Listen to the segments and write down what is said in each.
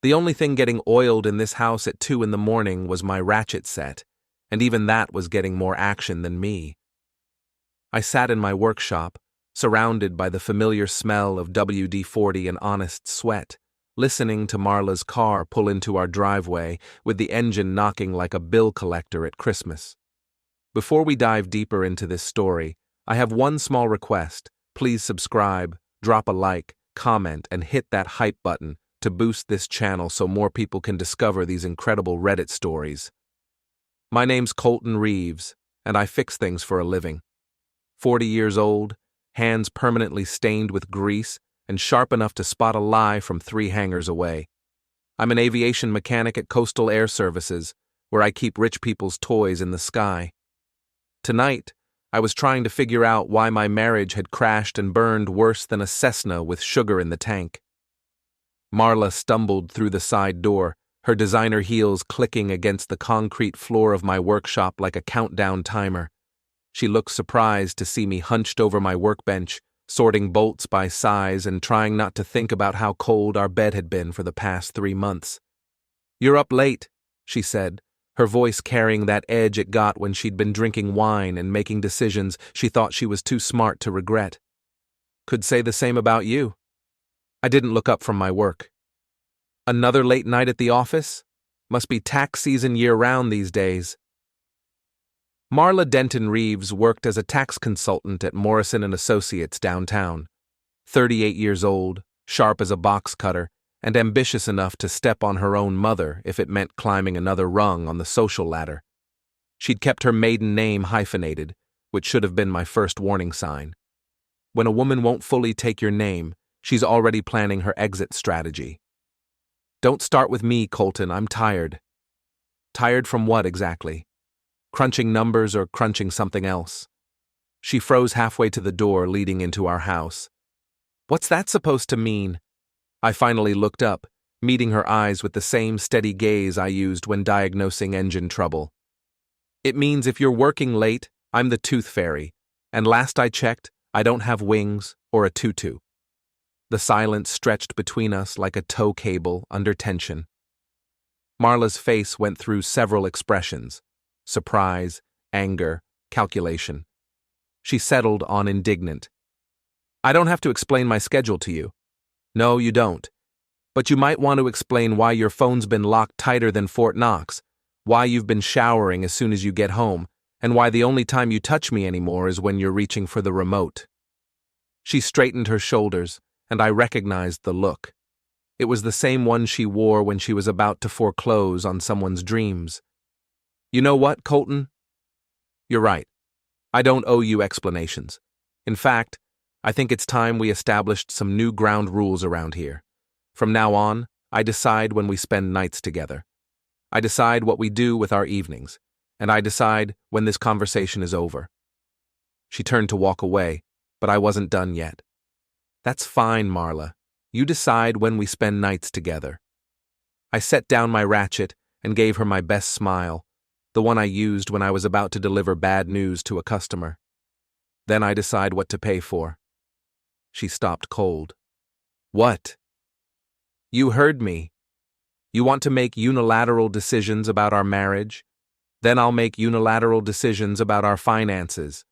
The only thing getting oiled in this house at 2 in the morning was my ratchet set, and even that was getting more action than me. I sat in my workshop, surrounded by the familiar smell of WD-40 and Honest sweat, listening to Marla's car pull into our driveway with the engine knocking like a bill collector at Christmas. Before we dive deeper into this story, I have one small request. Please subscribe, drop a like, comment, and hit that hype button to boost this channel so more people can discover these incredible Reddit stories. My name's Colton Reeves, and I fix things for a living. 40 years old, hands permanently stained with grease, and sharp enough to spot a lie from 3 hangars away. I'm an aviation mechanic at Coastal Air Services, where I keep rich people's toys in the sky. Tonight, I was trying to figure out why my marriage had crashed and burned worse than a Cessna with sugar in the tank. Marla stumbled through the side door, her designer heels clicking against the concrete floor of my workshop like a countdown timer. She looked surprised to see me hunched over my workbench, sorting bolts by size and trying not to think about how cold our bed had been for the past 3 months. "You're up late," she said, her voice carrying that edge it got when she'd been drinking wine and making decisions she thought she was too smart to regret. "Could say the same about you." I didn't look up from my work. "Another late night at the office? Must be tax season year-round these days." Marla Denton Reeves worked as a tax consultant at Morrison & Associates downtown. 38 years old, sharp as a box cutter, and ambitious enough to step on her own mother if it meant climbing another rung on the social ladder. She'd kept her maiden name hyphenated, which should have been my first warning sign. When a woman won't fully take your name, she's already planning her exit strategy. "Don't start with me, Colton, I'm tired." "Tired from what exactly? Crunching numbers or crunching something else?" She froze halfway to the door leading into our house. "What's that supposed to mean?" I finally looked up, meeting her eyes with the same steady gaze I used when diagnosing engine trouble. "It means if you're working late, I'm the tooth fairy, and last I checked, I don't have wings or a tutu." The silence stretched between us like a tow cable under tension. Marla's face went through several expressions: surprise, anger, calculation. She settled on indignant. "I don't have to explain my schedule to you." "No, you don't. But you might want to explain why your phone's been locked tighter than Fort Knox, why you've been showering as soon as you get home, and why the only time you touch me anymore is when you're reaching for the remote." She straightened her shoulders, and I recognized the look. It was the same one she wore when she was about to foreclose on someone's dreams. "You know what, Colton? You're right. I don't owe you explanations. In fact, I think it's time we established some new ground rules around here. From now on, I decide when we spend nights together. I decide what we do with our evenings, and I decide when this conversation is over." She turned to walk away, but I wasn't done yet. "That's fine, Marla. You decide when we spend nights together." I set down my ratchet and gave her my best smile, the one I used when I was about to deliver bad news to a customer. "Then I decide what to pay for." She stopped cold. "What?" "You heard me. You want to make unilateral decisions about our marriage? Then I'll make unilateral decisions about our finances.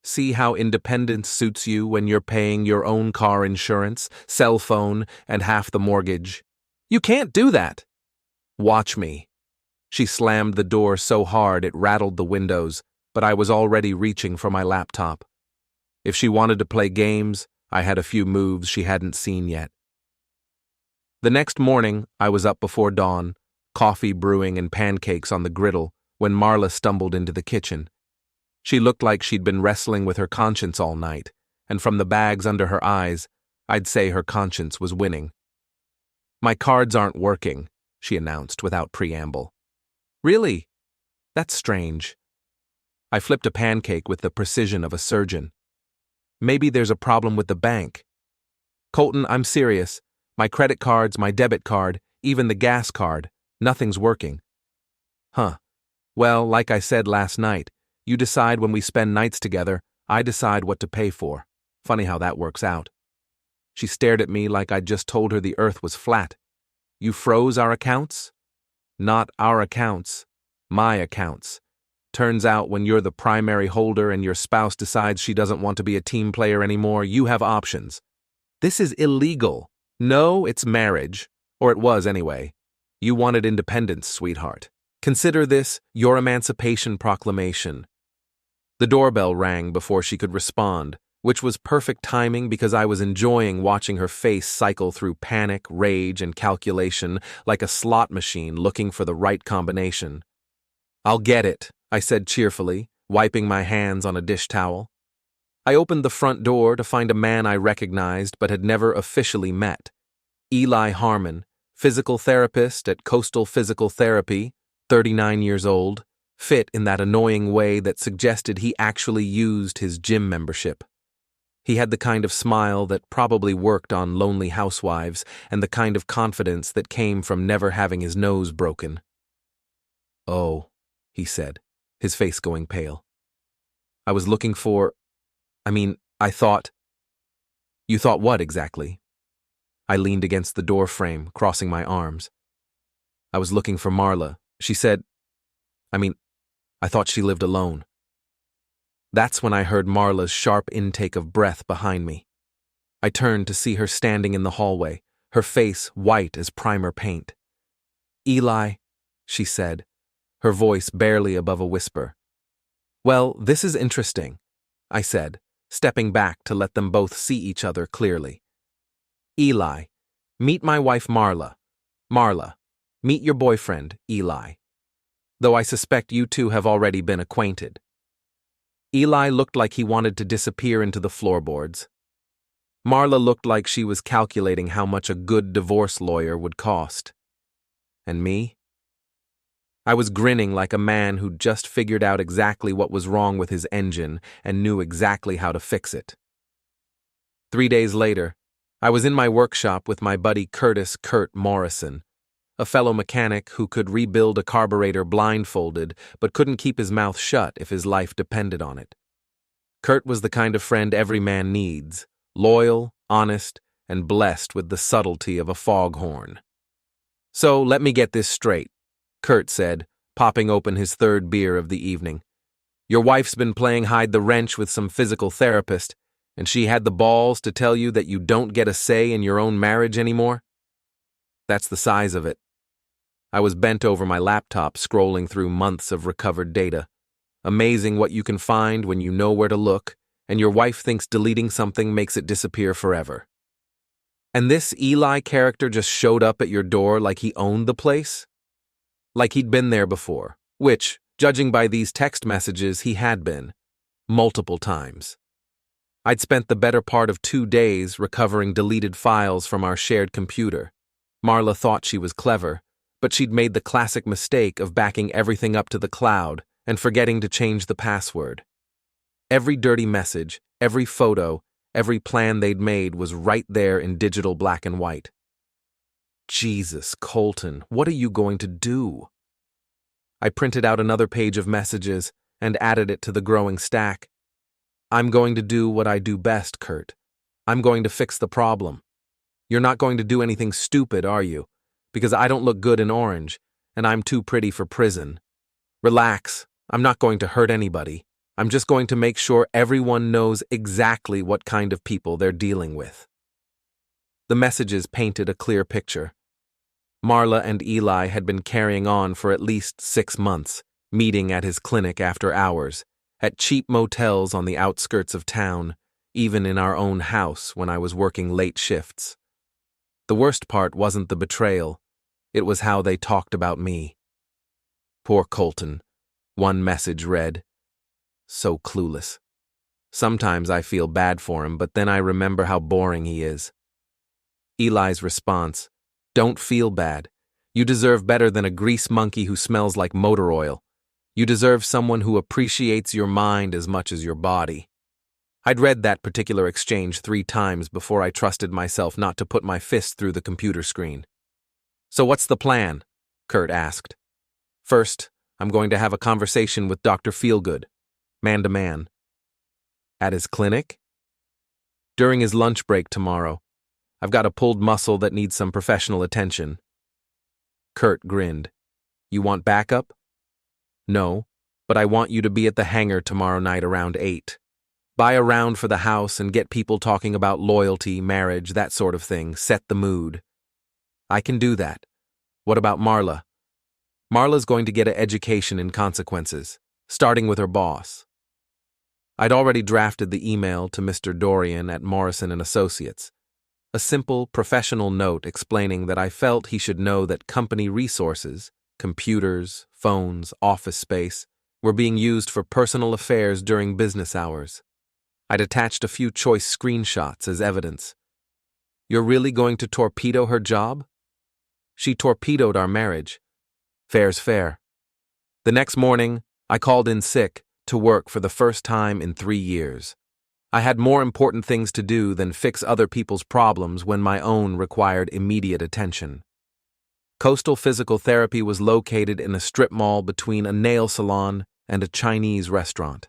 See how independence suits you when you're paying your own car insurance, cell phone, and half the mortgage. You can't do that." "Watch me." She slammed the door so hard it rattled the windows, but I was already reaching for my laptop. If she wanted to play games, I had a few moves she hadn't seen yet. The next morning, I was up before dawn, coffee brewing and pancakes on the griddle, when Marla stumbled into the kitchen. She looked like she'd been wrestling with her conscience all night, and from the bags under her eyes, I'd say her conscience was winning. "My cards aren't working," she announced without preamble. "Really? That's strange." I flipped a pancake with the precision of a surgeon. "Maybe there's a problem with the bank." "Colton, I'm serious. My credit cards, my debit card, even the gas card, nothing's working." "Huh. Well, like I said last night, you decide when we spend nights together, I decide what to pay for. Funny how that works out." She stared at me like I'd just told her the earth was flat. You froze our accounts? Not our accounts. My accounts. Turns out when you're the primary holder and your spouse decides she doesn't want to be a team player anymore, you have options. This is illegal. No, it's marriage. Or it was anyway. You wanted independence, sweetheart. Consider this your emancipation proclamation. The doorbell rang before she could respond, which was perfect timing because I was enjoying watching her face cycle through panic, rage, and calculation like a slot machine looking for the right combination. I'll get it, I said cheerfully, wiping my hands on a dish towel. I opened the front door to find a man I recognized but had never officially met. Eli Harmon, physical therapist at Coastal Physical Therapy, 39 years old, fit in that annoying way that suggested he actually used his gym membership. He had the kind of smile that probably worked on lonely housewives and the kind of confidence that came from never having his nose broken. "Oh," he said, his face going pale. "I was looking for... I thought..." "You thought what exactly?" I leaned against the door frame, crossing my arms. "I was looking for Marla. She said... I thought she lived alone." That's when I heard Marla's sharp intake of breath behind me. I turned to see her standing in the hallway, her face white as primer paint. "Eli," she said, her voice barely above a whisper. "Well, this is interesting," I said, stepping back to let them both see each other clearly. "Eli, meet my wife Marla. Marla, meet your boyfriend, Eli. Though I suspect you two have already been acquainted." Eli looked like he wanted to disappear into the floorboards. Marla looked like she was calculating how much a good divorce lawyer would cost. And me? I was grinning like a man who'd just figured out exactly what was wrong with his engine and knew exactly how to fix it. 3 days later, I was in my workshop with my buddy Kurt Morrison, a fellow mechanic who could rebuild a carburetor blindfolded but couldn't keep his mouth shut if his life depended on it. Kurt was the kind of friend every man needs, loyal, honest, and blessed with the subtlety of a foghorn. "So let me get this straight," Kurt said, popping open his third beer of the evening. "Your wife's been playing hide the wrench with some physical therapist, and she had the balls to tell you that you don't get a say in your own marriage anymore?" That's the size of it. I was bent over my laptop scrolling through months of recovered data. Amazing what you can find when you know where to look, and your wife thinks deleting something makes it disappear forever. And this Eli character just showed up at your door like he owned the place? Like he'd been there before, which, judging by these text messages, he had been. Multiple times. I'd spent the better part of 2 days recovering deleted files from our shared computer. Marla thought she was clever, but she'd made the classic mistake of backing everything up to the cloud and forgetting to change the password. Every dirty message, every photo, every plan they'd made was right there in digital black and white. Jesus, Colton, what are you going to do? I printed out another page of messages and added it to the growing stack. "I'm going to do what I do best, Kurt. I'm going to fix the problem. You're not going to do anything stupid, are you? Because I don't look good in orange, and I'm too pretty for prison. Relax, I'm not going to hurt anybody. I'm just going to make sure everyone knows exactly what kind of people they're dealing with." The messages painted a clear picture. Marla and Eli had been carrying on for at least 6 months, meeting at his clinic after hours, at cheap motels on the outskirts of town, even in our own house when I was working late shifts. The worst part wasn't the betrayal, it was how they talked about me. "Poor Colton," one message read. So clueless. Sometimes I feel bad for him, but then I remember how boring he is. Eli's response, "Don't feel bad. You deserve better than a grease monkey who smells like motor oil. You deserve someone who appreciates your mind as much as your body." I'd read that particular exchange 3 times before I trusted myself not to put my fist through the computer screen. "So what's the plan?" Kurt asked. "First, I'm going to have a conversation with Dr. Feelgood, man to man." "At his clinic?" "During his lunch break tomorrow. I've got a pulled muscle that needs some professional attention. Kurt grinned. You want backup? No, but I want you to be at the hangar tomorrow night around 8. Buy a round for the house and get people talking about loyalty, marriage, that sort of thing. Set the mood. I can do that. What about Marla? Marla's going to get an education in consequences, starting with her boss. I'd already drafted the email to Mr. Dorian at Morrison & Associates. A simple, professional note explaining that I felt he should know that company resources, computers, phones, office space, were being used for personal affairs during business hours. I'd attached a few choice screenshots as evidence. You're really going to torpedo her job? She torpedoed our marriage. Fair's fair. The next morning, I called in sick to work for the first time in 3 years. I had more important things to do than fix other people's problems when my own required immediate attention. Coastal Physical Therapy was located in a strip mall between a nail salon and a Chinese restaurant.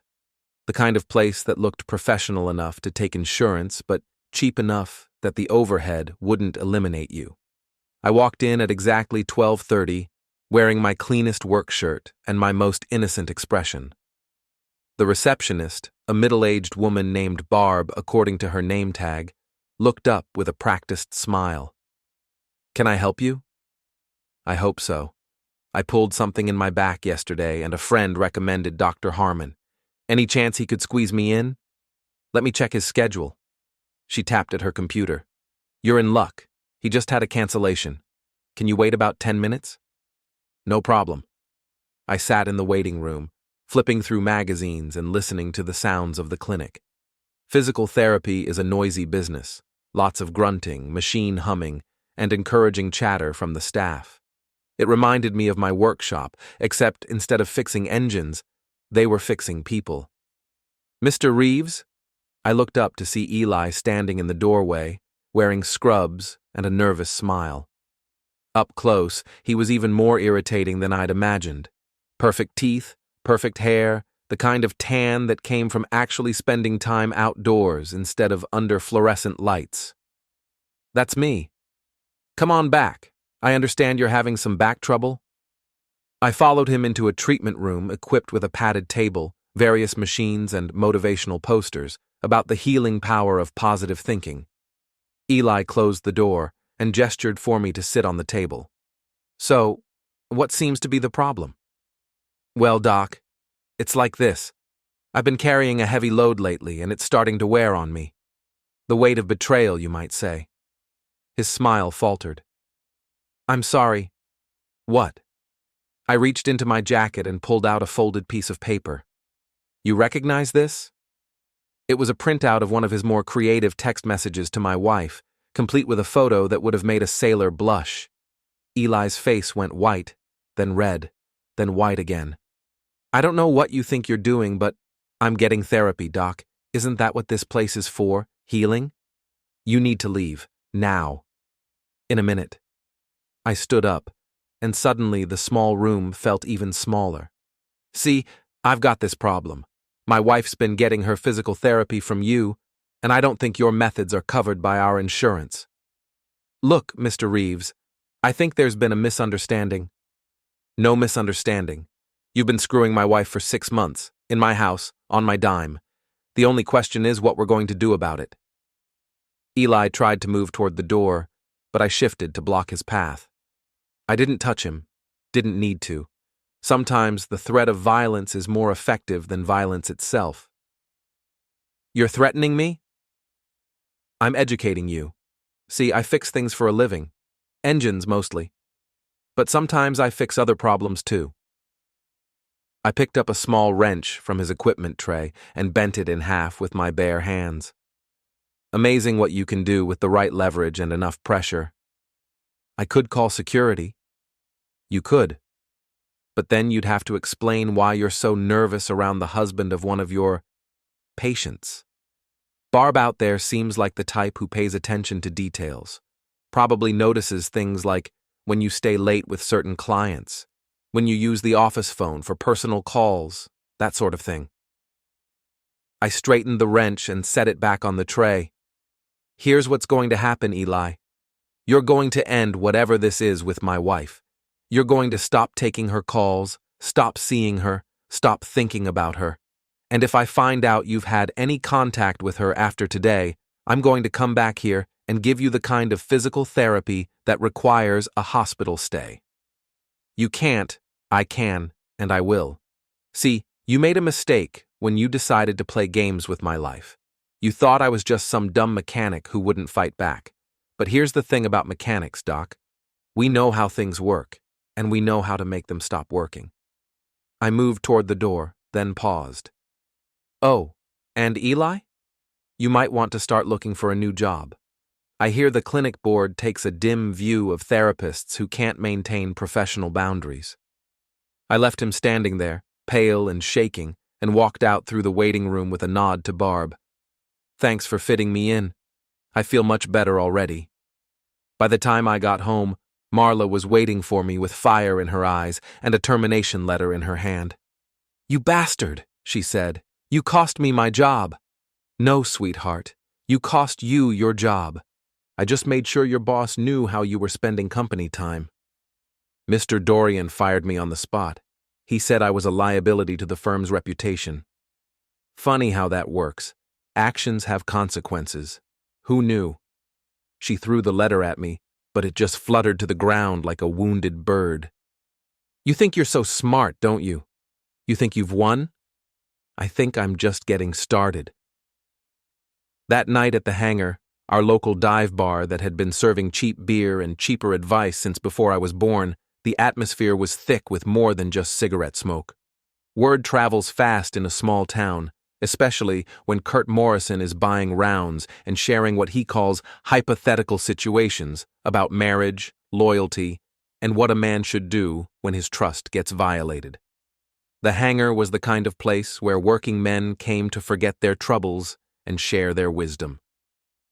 The kind of place that looked professional enough to take insurance, but cheap enough that the overhead wouldn't eliminate you. I walked in at exactly 12:30, wearing my cleanest work shirt and my most innocent expression. The receptionist, a middle-aged woman named Barb according to her name tag, looked up with a practiced smile. Can I help you? I hope so. I pulled something in my back yesterday and a friend recommended Dr. Harmon. Any chance he could squeeze me in? Let me check his schedule. She tapped at her computer. You're in luck. He just had a cancellation. Can you wait about 10 minutes? No problem. I sat in the waiting room, flipping through magazines and listening to the sounds of the clinic. Physical therapy is a noisy business, lots of grunting, machine humming, and encouraging chatter from the staff. It reminded me of my workshop, except instead of fixing engines, they were fixing people. Mr. Reeves? I looked up to see Eli standing in the doorway, wearing scrubs and a nervous smile. Up close, he was even more irritating than I'd imagined. Perfect teeth, perfect hair, the kind of tan that came from actually spending time outdoors instead of under fluorescent lights. That's me. Come on back. I understand you're having some back trouble. I followed him into a treatment room equipped with a padded table, various machines, and motivational posters about the healing power of positive thinking. Eli closed the door and gestured for me to sit on the table. So, what seems to be the problem? Well, Doc, it's like this. I've been carrying a heavy load lately, and it's starting to wear on me. The weight of betrayal, you might say. His smile faltered. I'm sorry. What? I reached into my jacket and pulled out a folded piece of paper. You recognize this? It was a printout of one of his more creative text messages to my wife, complete with a photo that would have made a sailor blush. Eli's face went white, then red, then white again. I don't know what you think you're doing, but I'm getting therapy, Doc. Isn't that what this place is for? Healing? You need to leave. Now. In a minute. I stood up, and suddenly the small room felt even smaller. See, I've got this problem. My wife's been getting her physical therapy from you, and I don't think your methods are covered by our insurance. Look, Mr. Reeves, I think there's been a misunderstanding. No misunderstanding. You've been screwing my wife for 6 months, in my house, on my dime. The only question is what we're going to do about it. Eli tried to move toward the door, but I shifted to block his path. I didn't touch him, didn't need to. Sometimes the threat of violence is more effective than violence itself. You're threatening me? I'm educating you. See, I fix things for a living. Engines, mostly. But sometimes I fix other problems, too. I picked up a small wrench from his equipment tray and bent it in half with my bare hands. Amazing what you can do with the right leverage and enough pressure. I could call security. You could. But then you'd have to explain why you're so nervous around the husband of one of your patients. Barb out there seems like the type who pays attention to details. Probably notices things like when you stay late with certain clients, when you use the office phone for personal calls, that sort of thing. I straightened the wrench and set it back on the tray. Here's what's going to happen, Eli. You're going to end whatever this is with my wife. You're going to stop taking her calls, stop seeing her, stop thinking about her. And if I find out you've had any contact with her after today, I'm going to come back here and give you the kind of physical therapy that requires a hospital stay. You can't, I can, and I will. See, you made a mistake when you decided to play games with my life. You thought I was just some dumb mechanic who wouldn't fight back. But here's the thing about mechanics, Doc. We know how things work, and we know how to make them stop working. I moved toward the door, then paused. Oh, and Eli? You might want to start looking for a new job. I hear the clinic board takes a dim view of therapists who can't maintain professional boundaries. I left him standing there, pale and shaking, and walked out through the waiting room with a nod to Barb. Thanks for fitting me in. I feel much better already. By the time I got home, Marla was waiting for me with fire in her eyes and a termination letter in her hand. You bastard, she said. You cost me my job. No, sweetheart. You cost you your job. I just made sure your boss knew how you were spending company time. Mr. Dorian fired me on the spot. He said I was a liability to the firm's reputation. Funny how that works. Actions have consequences. Who knew? She threw the letter at me, but it just fluttered to the ground like a wounded bird. You think you're so smart, don't you? You think you've won? I think I'm just getting started. That night at the hangar, our local dive bar that had been serving cheap beer and cheaper advice since before I was born, the atmosphere was thick with more than just cigarette smoke. Word travels fast in a small town, especially when Kurt Morrison is buying rounds and sharing what he calls hypothetical situations about marriage, loyalty, and what a man should do when his trust gets violated. The hangar was the kind of place where working men came to forget their troubles and share their wisdom.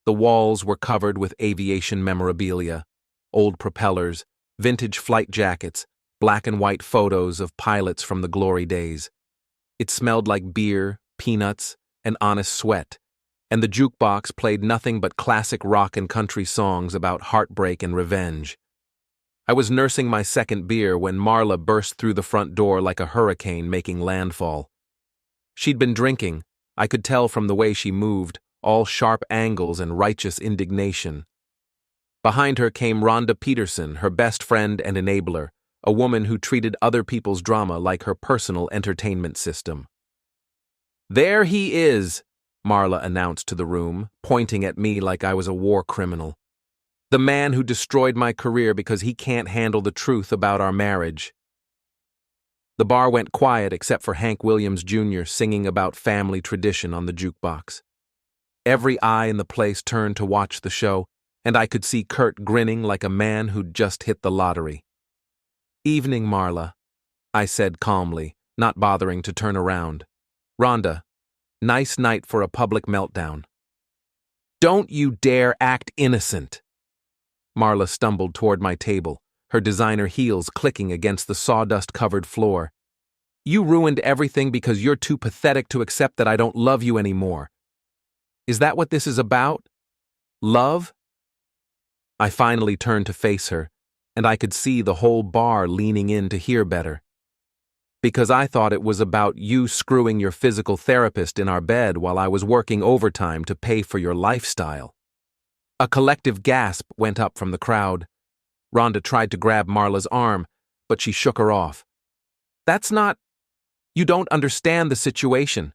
The walls were covered with aviation memorabilia, old propellers, vintage flight jackets, black and white photos of pilots from the glory days. It smelled like beer, peanuts, and honest sweat, and the jukebox played nothing but classic rock and country songs about heartbreak and revenge. I was nursing my second beer when Marla burst through the front door like a hurricane making landfall. She'd been drinking, I could tell from the way she moved, all sharp angles and righteous indignation. Behind her came Rhonda Peterson, her best friend and enabler, a woman who treated other people's drama like her personal entertainment system. There he is, Marla announced to the room, pointing at me like I was a war criminal. The man who destroyed my career because he can't handle the truth about our marriage. The bar went quiet except for Hank Williams Jr. singing about family tradition on the jukebox. Every eye in the place turned to watch the show, and I could see Kurt grinning like a man who'd just hit the lottery. Evening, Marla, I said calmly, not bothering to turn around. Rhonda, nice night for a public meltdown. Don't you dare act innocent. Marla stumbled toward my table, her designer heels clicking against the sawdust-covered floor. You ruined everything because you're too pathetic to accept that I don't love you anymore. Is that what this is about? Love? I finally turned to face her, and I could see the whole bar leaning in to hear better. Because I thought it was about you screwing your physical therapist in our bed while I was working overtime to pay for your lifestyle. A collective gasp went up from the crowd. Rhonda tried to grab Marla's arm, but she shook her off. That's not... You don't understand the situation.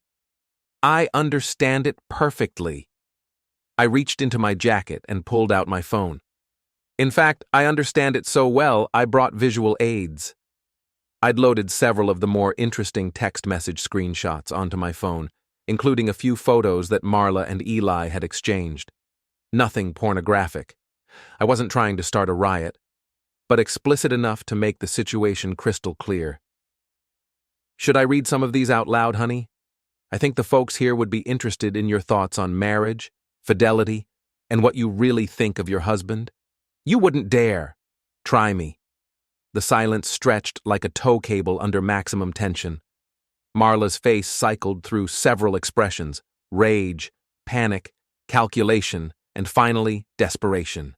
I understand it perfectly. I reached into my jacket and pulled out my phone. In fact, I understand it so well, I brought visual aids. I'd loaded several of the more interesting text message screenshots onto my phone, including a few photos that Marla and Eli had exchanged. Nothing pornographic. I wasn't trying to start a riot, but explicit enough to make the situation crystal clear. Should I read some of these out loud, honey? I think the folks here would be interested in your thoughts on marriage, fidelity, and what you really think of your husband. You wouldn't dare. Try me. The silence stretched like a tow cable under maximum tension. Marla's face cycled through several expressions: rage, panic, calculation, and finally, desperation.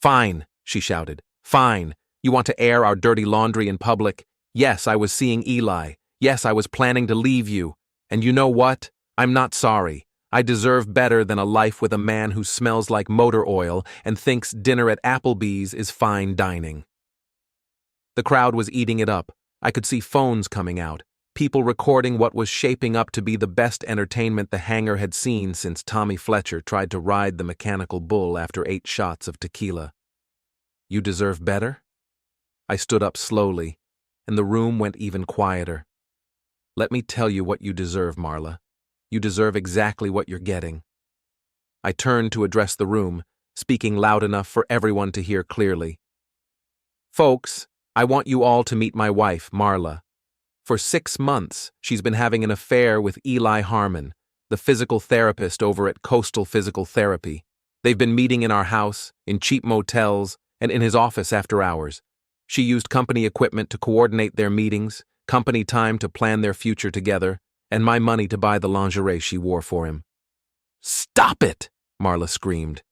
Fine, she shouted. Fine. You want to air our dirty laundry in public? Yes, I was seeing Eli. Yes, I was planning to leave you. And you know what? I'm not sorry. I deserve better than a life with a man who smells like motor oil and thinks dinner at Applebee's is fine dining. The crowd was eating it up. I could see phones coming out, people recording what was shaping up to be the best entertainment the hangar had seen since Tommy Fletcher tried to ride the mechanical bull after 8 shots of tequila. You deserve better? I stood up slowly, and the room went even quieter. Let me tell you what you deserve, Marla. You deserve exactly what you're getting. I turned to address the room, speaking loud enough for everyone to hear clearly. Folks, I want you all to meet my wife, Marla. For 6 months, she's been having an affair with Eli Harmon, the physical therapist over at Coastal Physical Therapy. They've been meeting in our house, in cheap motels, and in his office after hours. She used company equipment to coordinate their meetings, company time to plan their future together, and my money to buy the lingerie she wore for him. Stop it! Marla screamed.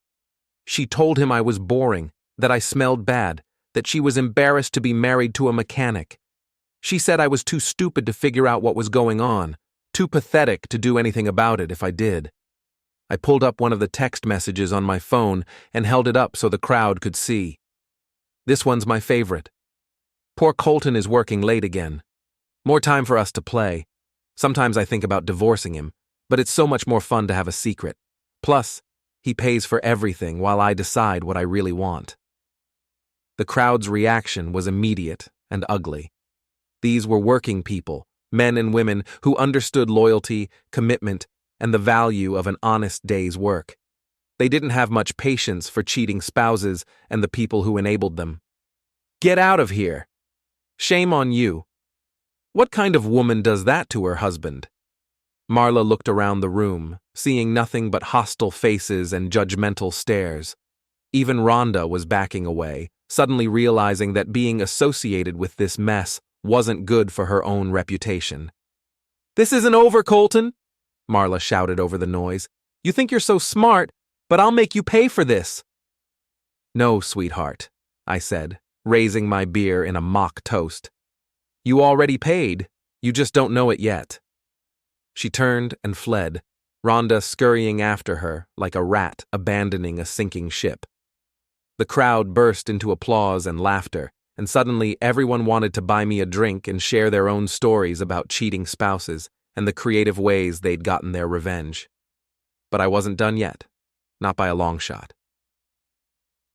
She told him I was boring, that I smelled bad, that she was embarrassed to be married to a mechanic. She said I was too stupid to figure out what was going on, too pathetic to do anything about it if I did. I pulled up one of the text messages on my phone and held it up so the crowd could see. This one's my favorite. Poor Colton is working late again. More time for us to play. Sometimes I think about divorcing him, but it's so much more fun to have a secret. Plus, he pays for everything while I decide what I really want. The crowd's reaction was immediate and ugly. These were working people, men and women who understood loyalty, commitment, and the value of an honest day's work. They didn't have much patience for cheating spouses and the people who enabled them. Get out of here! Shame on you! What kind of woman does that to her husband? Marla looked around the room, seeing nothing but hostile faces and judgmental stares. Even Rhonda was backing away, suddenly realizing that being associated with this mess wasn't good for her own reputation. This isn't over, Colton! Marla shouted over the noise. You think you're so smart, but I'll make you pay for this. No, sweetheart, I said, raising my beer in a mock toast. You already paid, you just don't know it yet. She turned and fled, Rhonda scurrying after her like a rat abandoning a sinking ship. The crowd burst into applause and laughter, and suddenly everyone wanted to buy me a drink and share their own stories about cheating spouses and the creative ways they'd gotten their revenge. But I wasn't done yet, not by a long shot.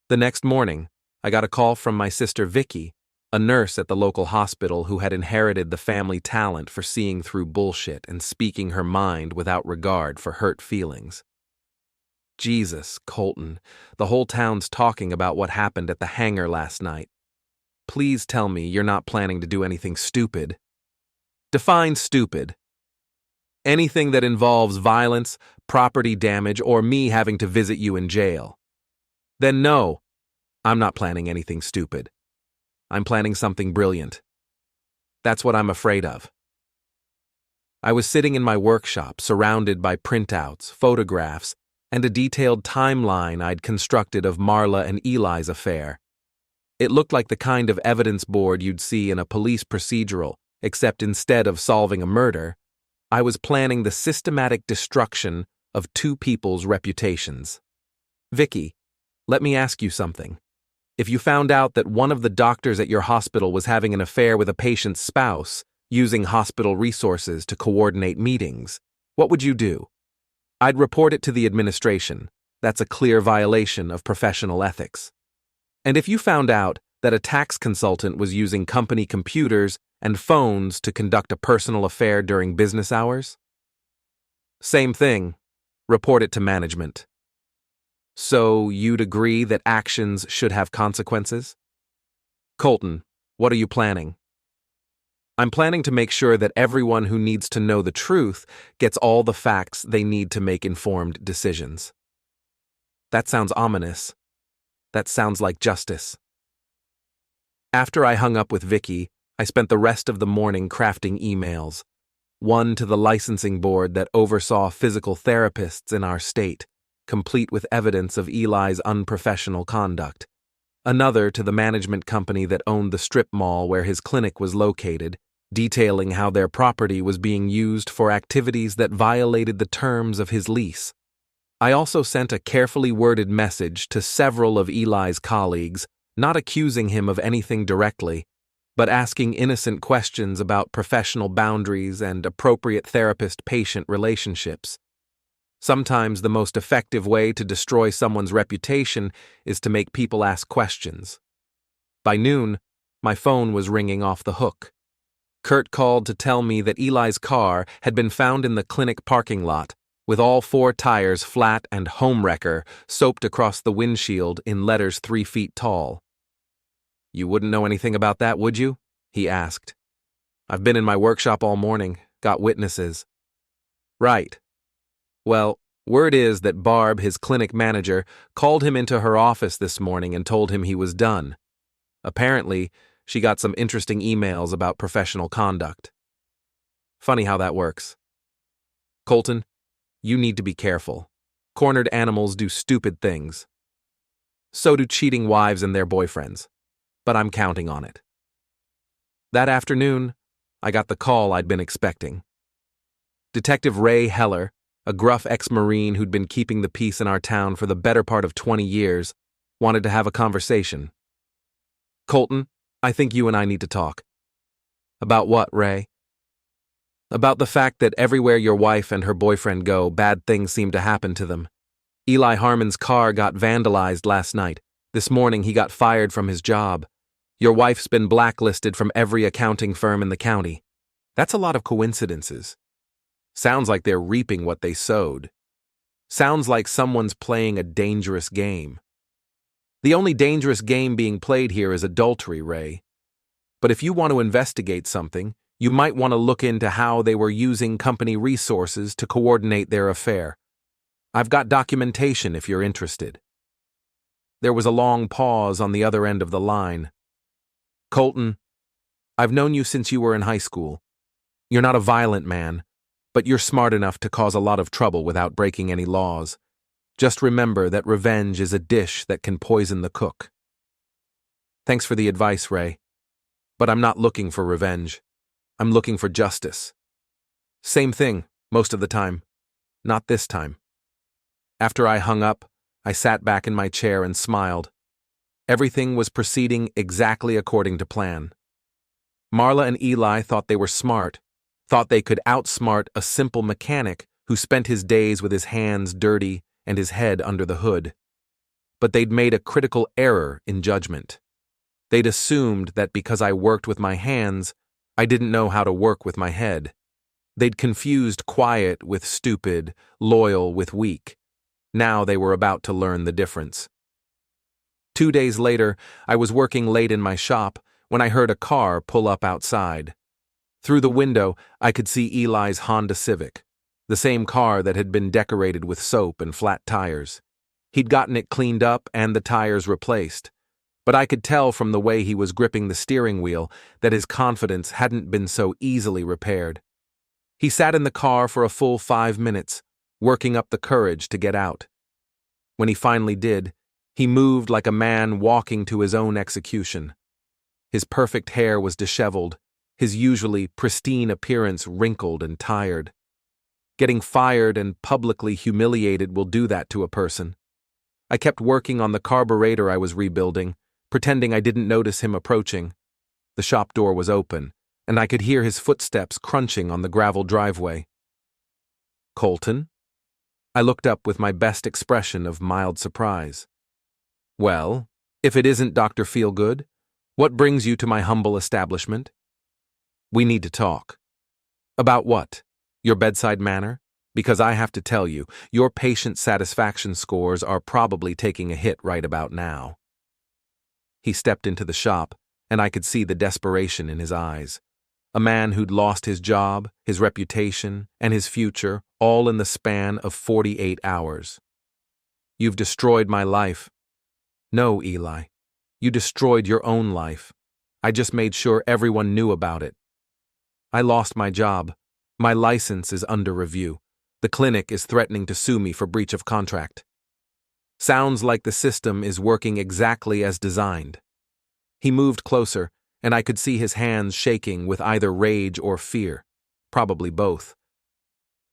The next morning, I got a call from my sister Vicky, a nurse at the local hospital who had inherited the family talent for seeing through bullshit and speaking her mind without regard for hurt feelings. Jesus, Colton, the whole town's talking about what happened at the hangar last night. Please tell me you're not planning to do anything stupid. Define stupid. Anything that involves violence, property damage, or me having to visit you in jail. Then no, I'm not planning anything stupid. I'm planning something brilliant. That's what I'm afraid of. I was sitting in my workshop, surrounded by printouts, photographs, and a detailed timeline I'd constructed of Marla and Eli's affair. It looked like the kind of evidence board you'd see in a police procedural, except instead of solving a murder, I was planning the systematic destruction of 2 people's reputations. Vicky, let me ask you something. If you found out that one of the doctors at your hospital was having an affair with a patient's spouse, using hospital resources to coordinate meetings, what would you do? I'd report it to the administration. That's a clear violation of professional ethics. And if you found out that a tax consultant was using company computers and phones to conduct a personal affair during business hours? Same thing. Report it to management. So you'd agree that actions should have consequences? Colton, what are you planning? I'm planning to make sure that everyone who needs to know the truth gets all the facts they need to make informed decisions. That sounds ominous. That sounds like justice. After I hung up with Vicky, I spent the rest of the morning crafting emails. One to the licensing board that oversaw physical therapists in our state, complete with evidence of Eli's unprofessional conduct. another to the management company that owned the strip mall where his clinic was located, detailing how their property was being used for activities that violated the terms of his lease. I also sent a carefully worded message to several of Eli's colleagues, not accusing him of anything directly, but asking innocent questions about professional boundaries and appropriate therapist-patient relationships. Sometimes the most effective way to destroy someone's reputation is to make people ask questions. By noon, my phone was ringing off the hook. Kurt called to tell me that Eli's car had been found in the clinic parking lot, with all 4 tires flat and "Homewrecker" soaped across the windshield in letters 3 feet tall. "You wouldn't know anything about that, would you?" he asked. "I've been in my workshop all morning, got witnesses." "Right. Well, word is that Barb, his clinic manager, called him into her office this morning and told him he was done. Apparently, she got some interesting emails about professional conduct. Funny how that works. Colton, you need to be careful. Cornered animals do stupid things. So do cheating wives and their boyfriends. But I'm counting on it." That afternoon, I got the call I'd been expecting. Detective Ray Heller, a gruff ex-Marine who'd been keeping the peace in our town for the better part of 20 years, wanted to have a conversation. "Colton, I think you and I need to talk." "About what, Ray?" "About the fact that everywhere your wife and her boyfriend go, bad things seem to happen to them. Eli Harmon's car got vandalized last night. This morning he got fired from his job. Your wife's been blacklisted from every accounting firm in the county. That's a lot of coincidences. Sounds like they're reaping what they sowed. Sounds like someone's playing a dangerous game. The only dangerous game being played here is adultery, Ray. But if you want to investigate something, you might want to look into how they were using company resources to coordinate their affair. I've got documentation if you're interested." There was a long pause on the other end of the line. "Colton, I've known you since you were in high school. You're not a violent man, but you're smart enough to cause a lot of trouble without breaking any laws. Just remember that revenge is a dish that can poison the cook." "Thanks for the advice, Ray. But I'm not looking for revenge. I'm looking for justice. Same thing, most of the time. Not this time." After I hung up, I sat back in my chair and smiled. Everything was proceeding exactly according to plan. Marla and Eli thought they were smart, thought they could outsmart a simple mechanic who spent his days with his hands dirty and his head under the hood. But they'd made a critical error in judgment. They'd assumed that because I worked with my hands, I didn't know how to work with my head. They'd confused quiet with stupid, loyal with weak. Now they were about to learn the difference. 2 days later, I was working late in my shop when I heard a car pull up outside. Through the window, I could see Eli's Honda Civic, the same car that had been decorated with soap and flat tires. He'd gotten it cleaned up and the tires replaced, but I could tell from the way he was gripping the steering wheel that his confidence hadn't been so easily repaired. He sat in the car for a full 5 minutes, working up the courage to get out. When he finally did, he moved like a man walking to his own execution. His perfect hair was disheveled, his usually pristine appearance wrinkled and tired. Getting fired and publicly humiliated will do that to a person. I kept working on the carburetor I was rebuilding, pretending I didn't notice him approaching. The shop door was open, and I could hear his footsteps crunching on the gravel driveway. "Colton?" I looked up with my best expression of mild surprise. "Well, if it isn't Dr. Feelgood, what brings you to my humble establishment?" "We need to talk." "About what? Your bedside manner? Because I have to tell you, your patient satisfaction scores are probably taking a hit right about now." He stepped into the shop, and I could see the desperation in his eyes. A man who'd lost his job, his reputation, and his future, all in the span of 48 hours. "You've destroyed my life." "No, Eli. You destroyed your own life. I just made sure everyone knew about it. I lost my job. My license is under review. The clinic is threatening to sue me for breach of contract." Sounds like the system is working exactly as designed. He moved closer, and I could see his hands shaking with either rage or fear. Probably both.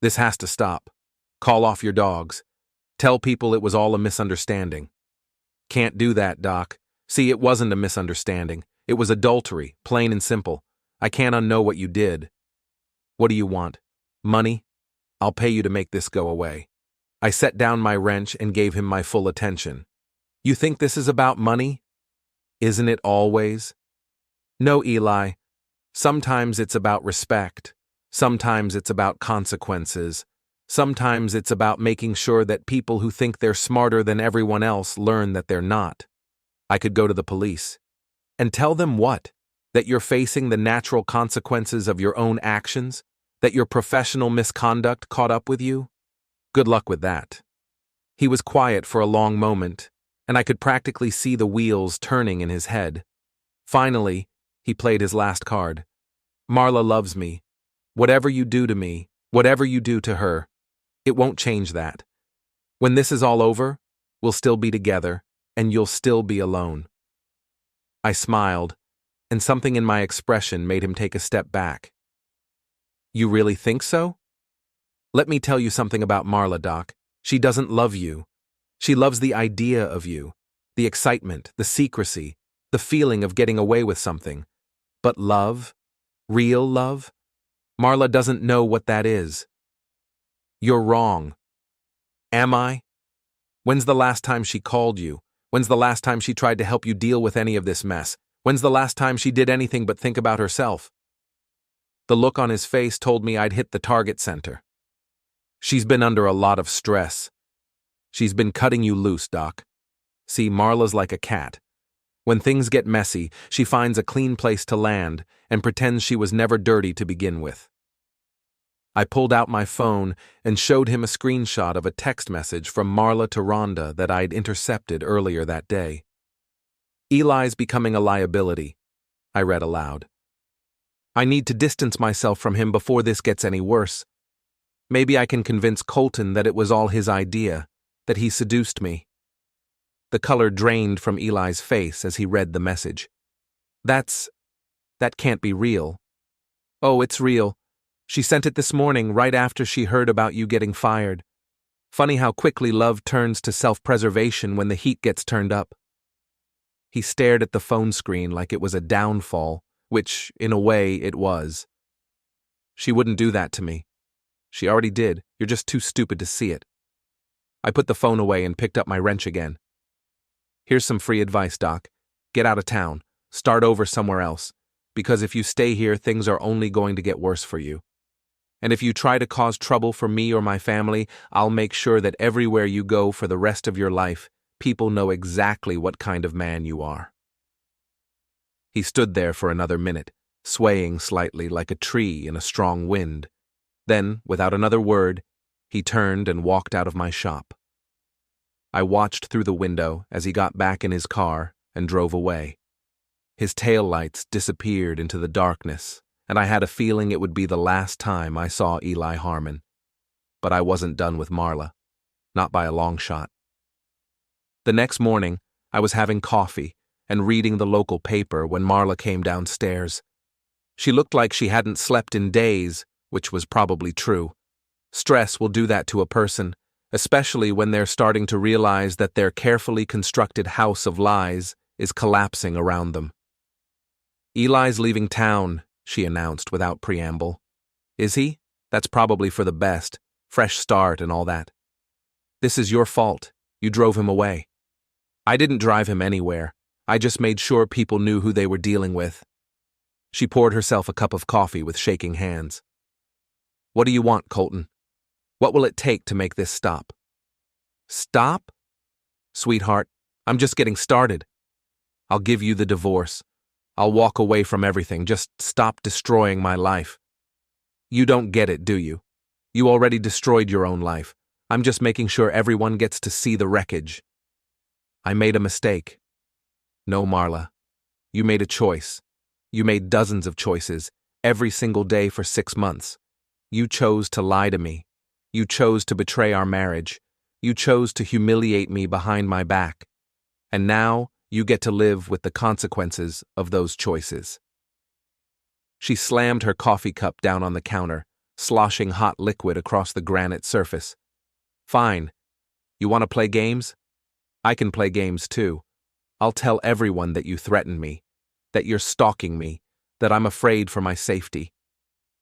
This has to stop. Call off your dogs. Tell people it was all a misunderstanding. Can't do that, Doc. See, it wasn't a misunderstanding. It was adultery, plain and simple. I can't unknow what you did. What do you want? Money? I'll pay you to make this go away. I set down my wrench and gave him my full attention. You think this is about money? Isn't it always? No, Eli. Sometimes it's about respect. Sometimes it's about consequences. Sometimes it's about making sure that people who think they're smarter than everyone else learn that they're not. I could go to the police. And tell them what? That you're facing the natural consequences of your own actions? That your professional misconduct caught up with you? Good luck with that. He was quiet for a long moment, and I could practically see the wheels turning in his head. Finally, he played his last card. Marla loves me. Whatever you do to me, whatever you do to her, it won't change that. When this is all over, we'll still be together, and you'll still be alone. I smiled, and something in my expression made him take a step back. You really think so? Let me tell you something about Marla, Doc. She doesn't love you. She loves the idea of you, the excitement, the secrecy, the feeling of getting away with something. But love? Real love? Marla doesn't know what that is. You're wrong. Am I? When's the last time she called you? When's the last time she tried to help you deal with any of this mess? When's the last time she did anything but think about herself? The look on his face told me I'd hit the target center. She's been under a lot of stress. She's been cutting you loose, Doc. See, Marla's like a cat. When things get messy, she finds a clean place to land and pretends she was never dirty to begin with. I pulled out my phone and showed him a screenshot of a text message from Marla to Rhonda that I'd intercepted earlier that day. Eli's becoming a liability, I read aloud. I need to distance myself from him before this gets any worse. Maybe I can convince Colton that it was all his idea, that he seduced me. The color drained from Eli's face as he read the message. That can't be real. Oh, it's real. She sent it this morning right after she heard about you getting fired. Funny how quickly love turns to self-preservation when the heat gets turned up. He stared at the phone screen like it was a downfall, which, in a way, it was. She wouldn't do that to me. She already did. You're just too stupid to see it. I put the phone away and picked up my wrench again. Here's some free advice, Doc. Get out of town. Start over somewhere else. Because if you stay here, things are only going to get worse for you. And if you try to cause trouble for me or my family, I'll make sure that everywhere you go for the rest of your life, people know exactly what kind of man you are. He stood there for another minute, swaying slightly like a tree in a strong wind. Then, without another word, he turned and walked out of my shop. I watched through the window as he got back in his car and drove away. His taillights disappeared into the darkness, and I had a feeling it would be the last time I saw Eli Harmon. But I wasn't done with Marla, not by a long shot. The next morning, I was having coffee and reading the local paper when Marla came downstairs. She looked like she hadn't slept in days, which was probably true. Stress will do that to a person, especially when they're starting to realize that their carefully constructed house of lies is collapsing around them. Eli's leaving town, she announced without preamble. Is he? That's probably for the best. Fresh start and all that. This is your fault. You drove him away. I didn't drive him anywhere. I just made sure people knew who they were dealing with. She poured herself a cup of coffee with shaking hands. What do you want, Colton? What will it take to make this stop? Stop? Sweetheart, I'm just getting started. I'll give you the divorce. I'll walk away from everything. Just stop destroying my life. You don't get it, do you? You already destroyed your own life. I'm just making sure everyone gets to see the wreckage. I made a mistake. No, Marla. You made a choice. You made dozens of choices, every single day for 6 months. You chose to lie to me. You chose to betray our marriage. You chose to humiliate me behind my back, and now you get to live with the consequences of those choices." She slammed her coffee cup down on the counter, sloshing hot liquid across the granite surface. "Fine. You want to play games? I can play games too. I'll tell everyone that you threaten me, that you're stalking me, that I'm afraid for my safety.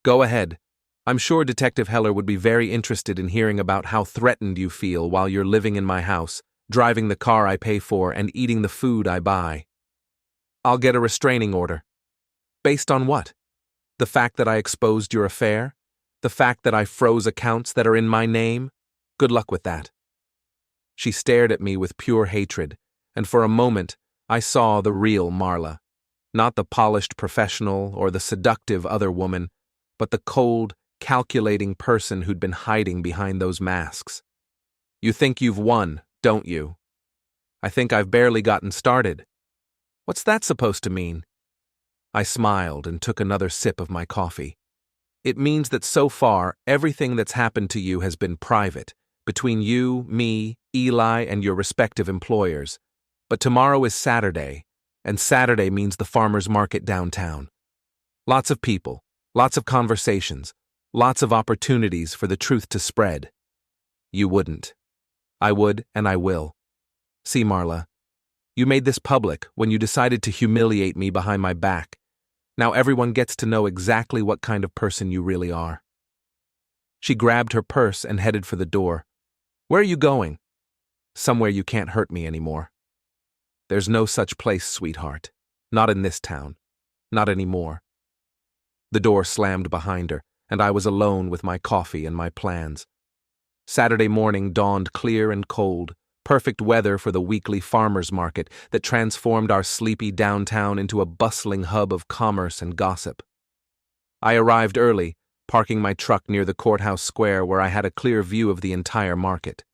Go ahead. I'm sure Detective Heller would be very interested in hearing about how threatened you feel while you're living in my house, driving the car I pay for, and eating the food I buy. I'll get a restraining order. Based on what? The fact that I exposed your affair? The fact that I froze accounts that are in my name? Good luck with that." She stared at me with pure hatred, and for a moment I saw the real Marla. Not the polished professional or the seductive other woman, but the cold, calculating person who'd been hiding behind those masks. "You think you've won, don't you?" "I think I've barely gotten started." "What's that supposed to mean?" I smiled and took another sip of my coffee. "It means that so far, everything that's happened to you has been private, between you, me, Eli, and your respective employers. But tomorrow is Saturday, and Saturday means the farmers' market downtown. Lots of people, lots of conversations, lots of opportunities for the truth to spread. You wouldn't. I would, and I will. See, Marla, you made this public when you decided to humiliate me behind my back. Now everyone gets to know exactly what kind of person you really are." She grabbed her purse and headed for the door. "Where are you going?" "Somewhere you can't hurt me anymore." "There's no such place, sweetheart. Not in this town. Not anymore." The door slammed behind her, and I was alone with my coffee and my plans. Saturday morning dawned clear and cold, perfect weather for the weekly farmers' market that transformed our sleepy downtown into a bustling hub of commerce and gossip. I arrived early, parking my truck near the courthouse square where I had a clear view of the entire market.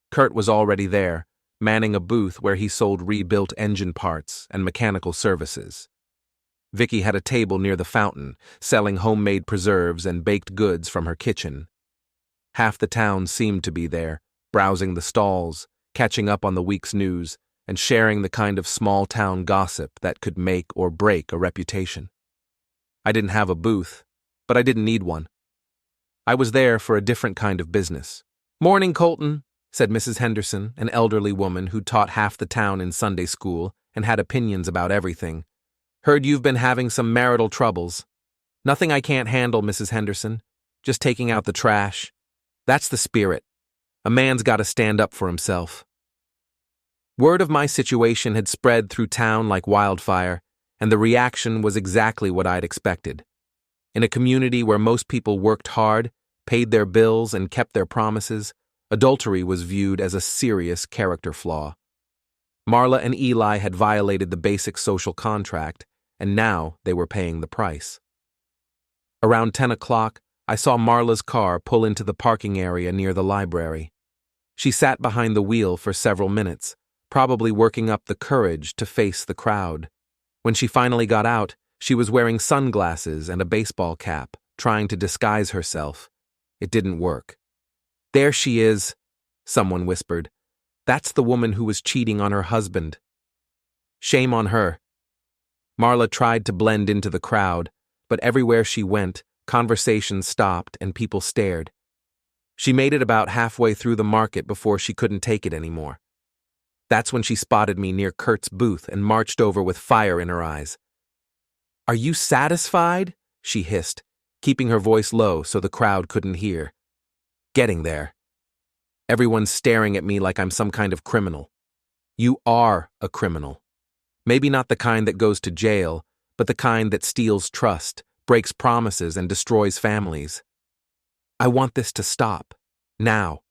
Kurt was already there, manning a booth where he sold rebuilt engine parts and mechanical services. Vicky had a table near the fountain, selling homemade preserves and baked goods from her kitchen. Half the town seemed to be there, browsing the stalls, catching up on the week's news, and sharing the kind of small-town gossip that could make or break a reputation. I didn't have a booth, but I didn't need one. I was there for a different kind of business. "Morning, Colton," said Mrs. Henderson, an elderly woman who taught half the town in Sunday school and had opinions about everything. "Heard you've been having some marital troubles." "Nothing I can't handle, Mrs. Henderson. Just taking out the trash. That's the spirit. A man's got to stand up for himself." Word of my situation had spread through town like wildfire, and the reaction was exactly what I'd expected. In a community where most people worked hard, paid their bills, and kept their promises, adultery was viewed as a serious character flaw. Marla and Eli had violated the basic social contract, and now they were paying the price. Around 10 o'clock, I saw Marla's car pull into the parking area near the library. She sat behind the wheel for several minutes, probably working up the courage to face the crowd. When she finally got out, she was wearing sunglasses and a baseball cap, trying to disguise herself. It didn't work. "There she is," someone whispered. "That's the woman who was cheating on her husband." "Shame on her." Marla tried to blend into the crowd, but everywhere she went, conversations stopped and people stared. She made it about halfway through the market before she couldn't take it anymore. That's when she spotted me near Kurt's booth and marched over with fire in her eyes. "Are you satisfied?" she hissed, keeping her voice low so the crowd couldn't hear. "Getting there." Everyone's staring at me like I'm some kind of criminal. You are a criminal. Maybe not the kind that goes to jail, but the kind that steals trust, breaks promises, and destroys families. I want this to stop. Now.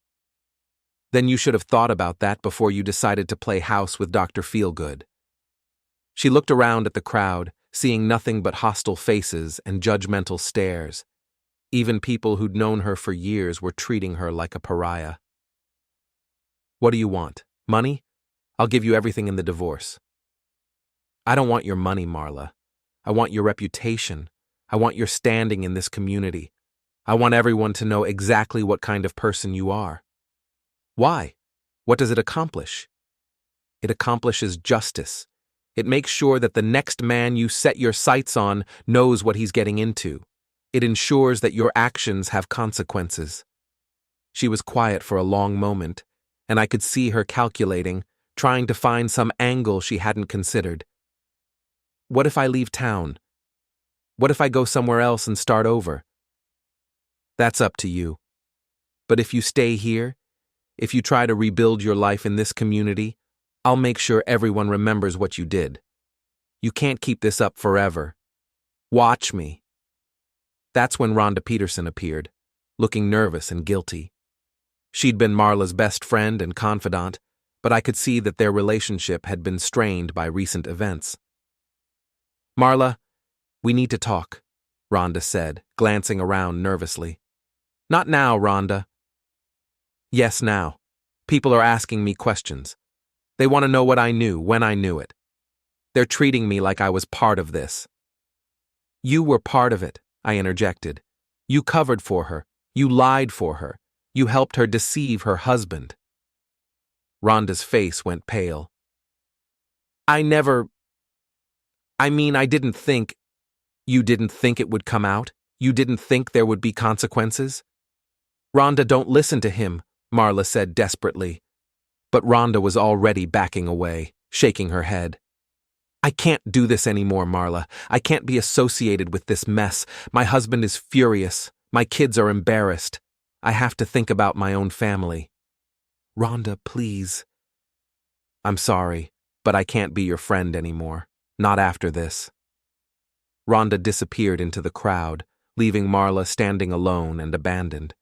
Then you should have thought about that before you decided to play house with Dr. Feelgood. She looked around at the crowd, seeing nothing but hostile faces and judgmental stares. Even people who'd known her for years were treating her like a pariah. "What do you want? Money? I'll give you everything in the divorce." "I don't want your money, Marla. I want your reputation. I want your standing in this community. I want everyone to know exactly what kind of person you are." Why? What does it accomplish? It accomplishes justice. It makes sure that the next man you set your sights on knows what he's getting into. It ensures that your actions have consequences. She was quiet for a long moment, and I could see her calculating, trying to find some angle she hadn't considered. What if I leave town? What if I go somewhere else and start over? That's up to you. But if you stay here, if you try to rebuild your life in this community, I'll make sure everyone remembers what you did. You can't keep this up forever. Watch me. That's when Rhonda Peterson appeared, looking nervous and guilty. She'd been Marla's best friend and confidant, but I could see that their relationship had been strained by recent events. Marla, we need to talk, Rhonda said, glancing around nervously. Not now, Rhonda. Yes, now. People are asking me questions. They want to know what I knew, when I knew it. They're treating me like I was part of this. You were part of it, I interjected. You covered for her. You lied for her. You helped her deceive her husband. Rhonda's face went pale. I didn't think. You didn't think it would come out? You didn't think there would be consequences? Rhonda, don't listen to him, Marla said desperately. But Rhonda was already backing away, shaking her head. I can't do this anymore, Marla. I can't be associated with this mess. My husband is furious. My kids are embarrassed. I have to think about my own family. Rhonda, please. I'm sorry, but I can't be your friend anymore. Not after this. Rhonda disappeared into the crowd, leaving Marla standing alone and abandoned.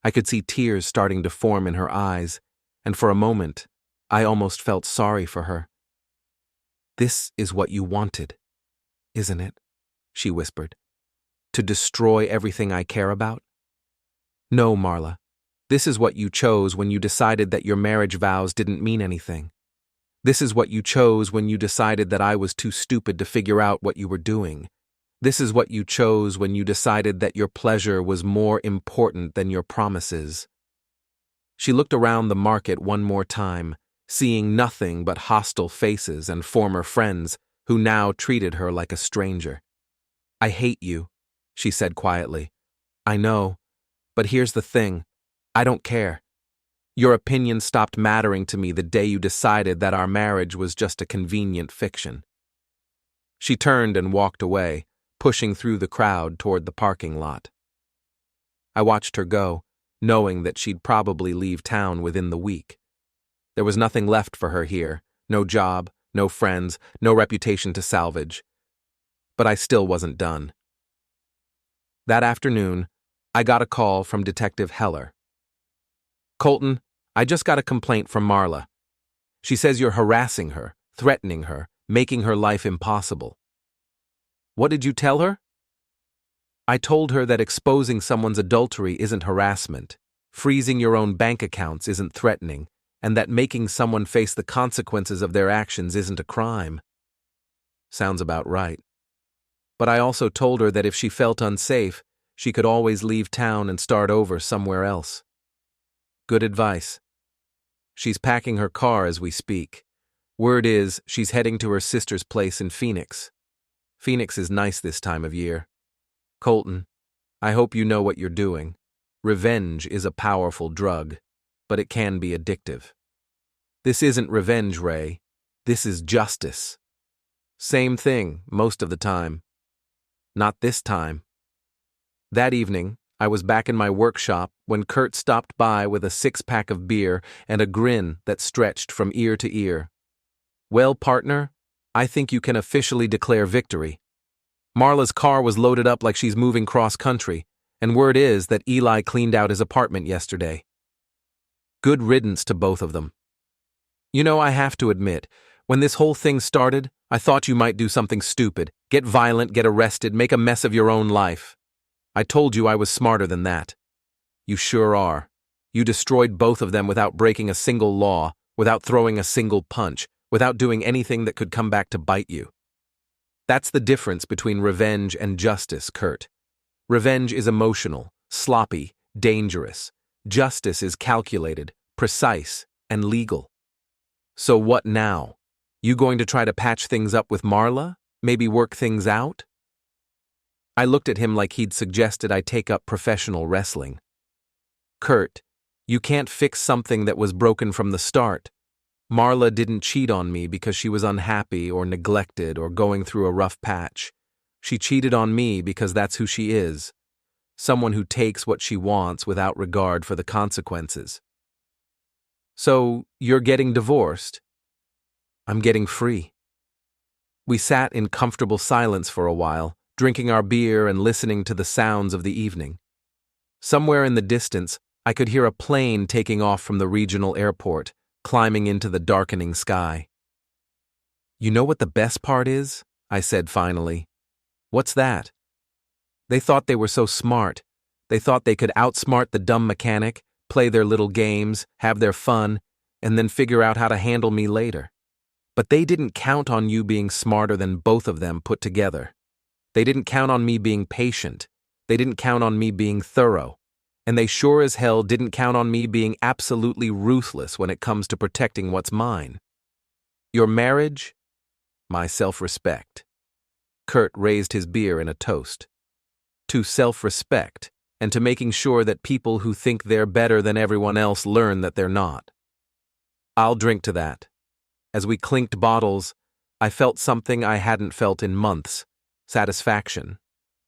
I could see tears starting to form in her eyes, and for a moment, I almost felt sorry for her. This is what you wanted, isn't it? She whispered. To destroy everything I care about? No, Marla. This is what you chose when you decided that your marriage vows didn't mean anything. This is what you chose when you decided that I was too stupid to figure out what you were doing. This is what you chose when you decided that your pleasure was more important than your promises. She looked around the market one more time, seeing nothing but hostile faces and former friends who now treated her like a stranger. I hate you, she said quietly. I know, but here's the thing. I don't care. Your opinion stopped mattering to me the day you decided that our marriage was just a convenient fiction. She turned and walked away, pushing through the crowd toward the parking lot. I watched her go, knowing that she'd probably leave town within the week. There was nothing left for her here, no job, no friends, no reputation to salvage. But I still wasn't done. That afternoon, I got a call from Detective Heller. Colton, I just got a complaint from Marla. She says you're harassing her, threatening her, making her life impossible. What did you tell her? I told her that exposing someone's adultery isn't harassment, freezing your own bank accounts isn't threatening, and that making someone face the consequences of their actions isn't a crime. Sounds about right. But I also told her that if she felt unsafe, she could always leave town and start over somewhere else. Good advice. She's packing her car as we speak. Word is, she's heading to her sister's place in Phoenix. Phoenix is nice this time of year. Colton, I hope you know what you're doing. Revenge is a powerful drug, but it can be addictive. This isn't revenge, Ray. This is justice. Same thing, most of the time. Not this time. That evening, I was back in my workshop when Kurt stopped by with a 6-pack of beer and a grin that stretched from ear to ear. Well, partner, I think you can officially declare victory. Marla's car was loaded up like she's moving cross-country, and word is that Eli cleaned out his apartment yesterday. Good riddance to both of them. You know, I have to admit, when this whole thing started, I thought you might do something stupid, get violent, get arrested, make a mess of your own life. I told you I was smarter than that. You sure are. You destroyed both of them without breaking a single law, without throwing a single punch, without doing anything that could come back to bite you. That's the difference between revenge and justice, Kurt. Revenge is emotional, sloppy, dangerous. Justice is calculated, precise, and legal. So what now? You going to try to patch things up with Marla? Maybe work things out? I looked at him like he'd suggested I take up professional wrestling. Kurt, you can't fix something that was broken from the start. Marla didn't cheat on me because she was unhappy or neglected or going through a rough patch. She cheated on me because that's who she is. Someone who takes what she wants without regard for the consequences. So, you're getting divorced? I'm getting free. We sat in comfortable silence for a while, drinking our beer and listening to the sounds of the evening. Somewhere in the distance, I could hear a plane taking off from the regional airport, climbing into the darkening sky. You know what the best part is? I said finally. What's that? They thought they were so smart. They thought they could outsmart the dumb mechanic, play their little games, have their fun, and then figure out how to handle me later. But they didn't count on you being smarter than both of them put together. They didn't count on me being patient. They didn't count on me being thorough. And they sure as hell didn't count on me being absolutely ruthless when it comes to protecting what's mine. Your marriage, my self-respect. Kurt raised his beer in a toast. To self-respect, and to making sure that people who think they're better than everyone else learn that they're not. I'll drink to that. As we clinked bottles, I felt something I hadn't felt in months. Satisfaction.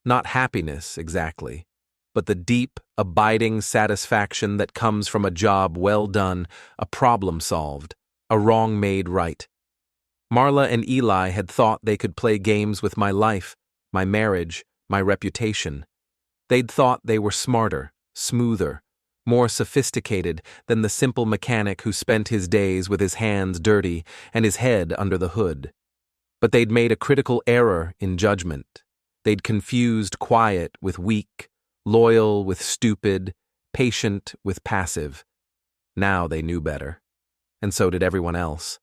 Not happiness, exactly, but the deep, abiding satisfaction that comes from a job well done, a problem solved, a wrong made right. Marla and Eli had thought they could play games with my life, my marriage, my reputation. They'd thought they were smarter, smoother, more sophisticated than the simple mechanic who spent his days with his hands dirty and his head under the hood. But they'd made a critical error in judgment. They'd confused quiet with weak, loyal with stupid, patient with passive. Now they knew better. And so did everyone else.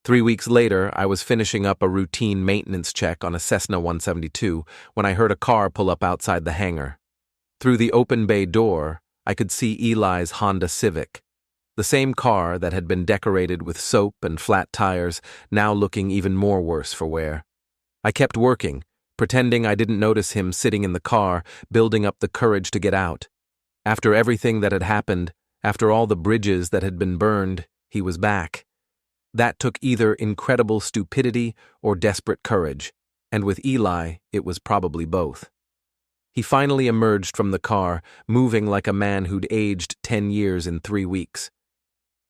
3 weeks later, I was finishing up a routine maintenance check on a Cessna 172 when I heard a car pull up outside the hangar. Through the open bay door, I could see Eli's Honda Civic. The same car that had been decorated with soap and flat tires, now looking even more worse for wear. I kept working, pretending I didn't notice him sitting in the car, building up the courage to get out. After everything that had happened, after all the bridges that had been burned, he was back. That took either incredible stupidity or desperate courage, and with Eli, it was probably both. He finally emerged from the car, moving like a man who'd aged 10 years in 3 weeks.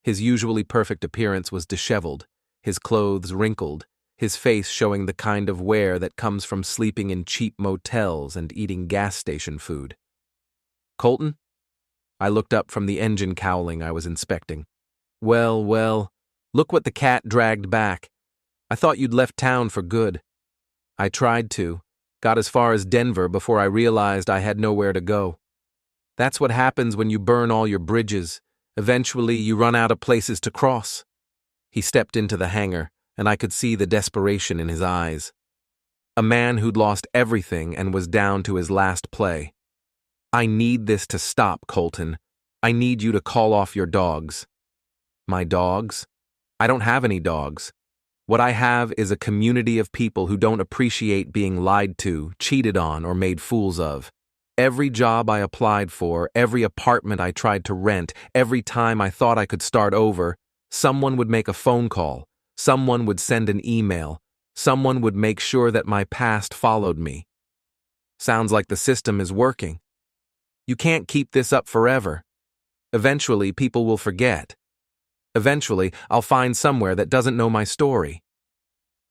His usually perfect appearance was disheveled, his clothes wrinkled, his face showing the kind of wear that comes from sleeping in cheap motels and eating gas station food. Colton? I looked up from the engine cowling I was inspecting. Well, look what the cat dragged back. I thought you'd left town for good. I tried to. Got as far as Denver before I realized I had nowhere to go. That's what happens when you burn all your bridges. Eventually, you run out of places to cross. He stepped into the hangar, and I could see the desperation in his eyes. A man who'd lost everything and was down to his last play. I need this to stop, Colton. I need you to call off your dogs. My dogs? I don't have any dogs. What I have is a community of people who don't appreciate being lied to, cheated on, or made fools of. Every job I applied for, every apartment I tried to rent, every time I thought I could start over, someone would make a phone call, someone would send an email, someone would make sure that my past followed me. Sounds like the system is working. You can't keep this up forever. Eventually, people will forget. Eventually, I'll find somewhere that doesn't know my story.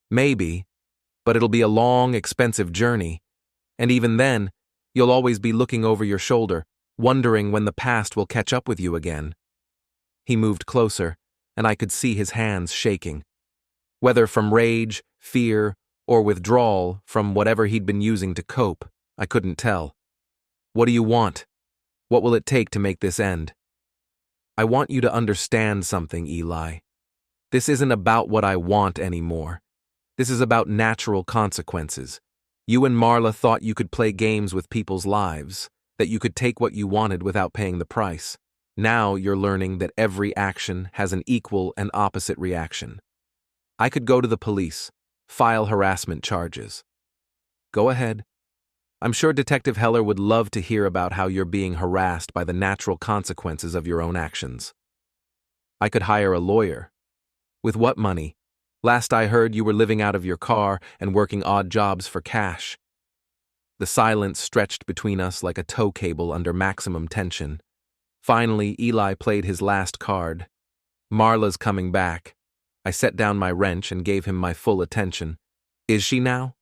Maybe, but it'll be a long, expensive journey. And even then, you'll always be looking over your shoulder, wondering when the past will catch up with you again. He moved closer, and I could see his hands shaking. Whether from rage, fear, or withdrawal from whatever he'd been using to cope, I couldn't tell. What do you want? What will it take to make this end? I want you to understand something, Eli. This isn't about what I want anymore. This is about natural consequences. You and Marla thought you could play games with people's lives, that you could take what you wanted without paying the price. Now you're learning that every action has an equal and opposite reaction. I could go to the police, file harassment charges. Go ahead. I'm sure Detective Heller would love to hear about how you're being harassed by the natural consequences of your own actions. I could hire a lawyer. With what money? Last I heard, you were living out of your car and working odd jobs for cash. The silence stretched between us like a tow cable under maximum tension. Finally, Eli played his last card. Marla's coming back. I set down my wrench and gave him my full attention. Is she now?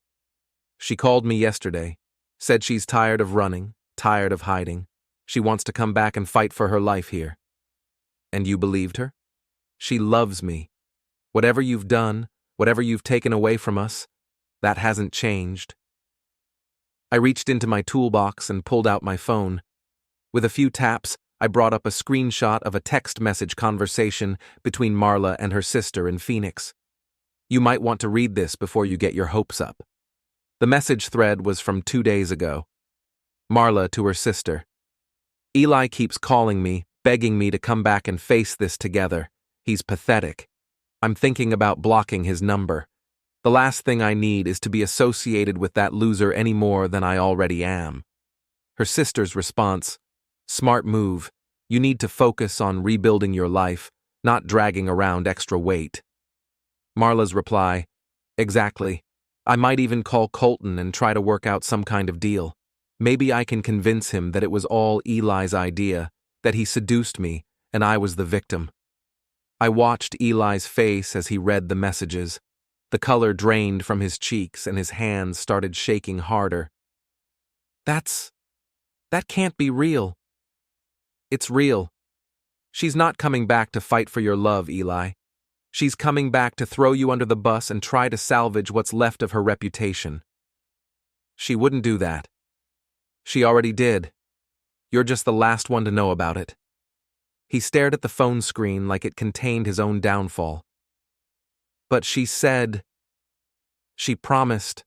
She called me yesterday. Said she's tired of running, tired of hiding. She wants to come back and fight for her life here. And you believed her? She loves me. Whatever you've done, whatever you've taken away from us, that hasn't changed. I reached into my toolbox and pulled out my phone. With a few taps, I brought up a screenshot of a text message conversation between Marla and her sister in Phoenix. You might want to read this before you get your hopes up. The message thread was from 2 days ago. Marla to her sister. Eli keeps calling me, begging me to come back and face this together. He's pathetic. I'm thinking about blocking his number. The last thing I need is to be associated with that loser any more than I already am. Her sister's response. Smart move. You need to focus on rebuilding your life, not dragging around extra weight. Marla's reply. Exactly. I might even call Colton and try to work out some kind of deal. Maybe I can convince him that it was all Eli's idea, that he seduced me, and I was the victim. I watched Eli's face as he read the messages. The color drained from his cheeks and his hands started shaking harder. That can't be real. It's real. She's not coming back to fight for your love, Eli. She's coming back to throw you under the bus and try to salvage what's left of her reputation. She wouldn't do that. She already did. You're just the last one to know about it. He stared at the phone screen like it contained his own downfall. But she said, she promised,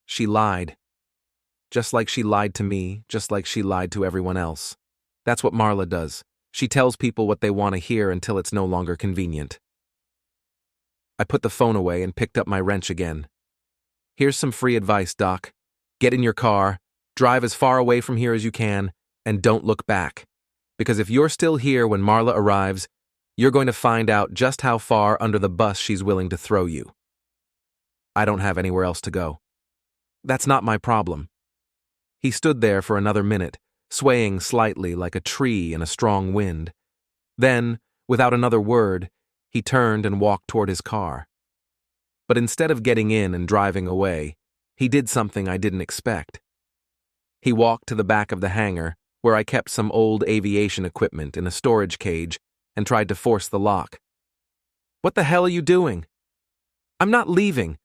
she lied. Just like she lied to me, just like she lied to everyone else. That's what Marla does. She tells people what they want to hear until it's no longer convenient. I put the phone away and picked up my wrench again. Here's some free advice, Doc. Get in your car, drive as far away from here as you can, and don't look back. Because if you're still here when Marla arrives, you're going to find out just how far under the bus she's willing to throw you. I don't have anywhere else to go. That's not my problem. He stood there for another minute, swaying slightly like a tree in a strong wind. Then, without another word, he turned and walked toward his car. But instead of getting in and driving away, he did something I didn't expect. He walked to the back of the hangar, where I kept some old aviation equipment in a storage cage, and tried to force the lock. What the hell are you doing? I'm not leaving.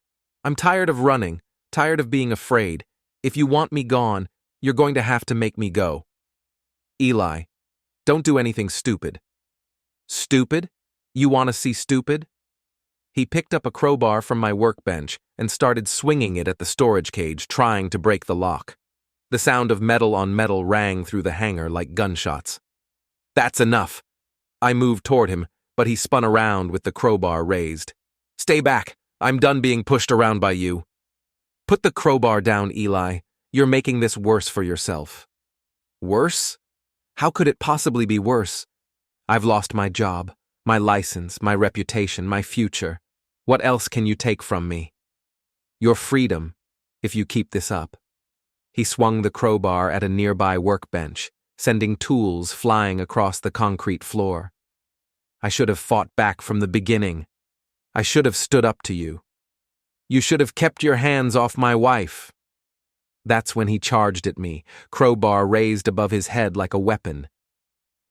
I'm tired of running, tired of being afraid. If you want me gone, you're going to have to make me go. Eli, don't do anything stupid. Stupid? You want to see stupid? He picked up a crowbar from my workbench and started swinging it at the storage cage, trying to break the lock. The sound of metal on metal rang through the hangar like gunshots. That's enough. I moved toward him, but he spun around with the crowbar raised. Stay back. I'm done being pushed around by you. Put the crowbar down, Eli. You're making this worse for yourself. Worse? How could it possibly be worse? I've lost my job, my license, my reputation, my future. What else can you take from me? Your freedom, if you keep this up. He swung the crowbar at a nearby workbench, sending tools flying across the concrete floor. I should have fought back from the beginning. I should have stood up to you. You should have kept your hands off my wife. That's when he charged at me, crowbar raised above his head like a weapon.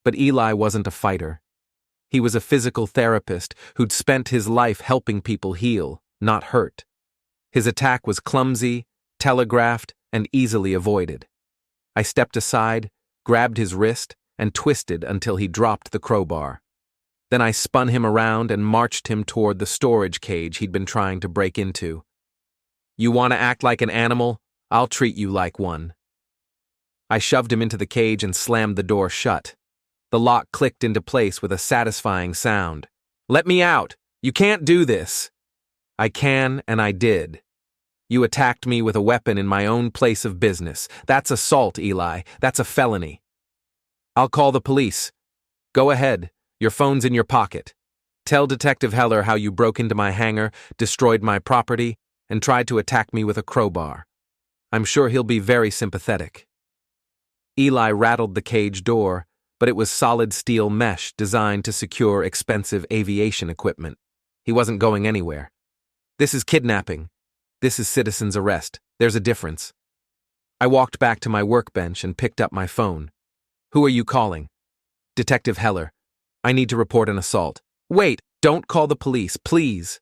But Eli wasn't a fighter. He was a physical therapist who'd spent his life helping people heal, not hurt. His attack was clumsy, telegraphed, and easily avoided. I stepped aside, grabbed his wrist, and twisted until he dropped the crowbar. Then I spun him around and marched him toward the storage cage he'd been trying to break into. You want to act like an animal? I'll treat you like one. I shoved him into the cage and slammed the door shut. The lock clicked into place with a satisfying sound. "Let me out! You can't do this!" "I can, and I did. You attacked me with a weapon in my own place of business. That's assault, Eli. That's a felony." "I'll call the police." "Go ahead. Your phone's in your pocket. Tell Detective Heller how you broke into my hangar, destroyed my property, and tried to attack me with a crowbar. I'm sure he'll be very sympathetic." Eli rattled the cage door, but it was solid steel mesh designed to secure expensive aviation equipment. He wasn't going anywhere. "This is kidnapping. This is citizen's arrest. There's a difference." I walked back to my workbench and picked up my phone. "Who are you calling?" "Detective Heller. I need to report an assault." "Wait, don't call the police, please."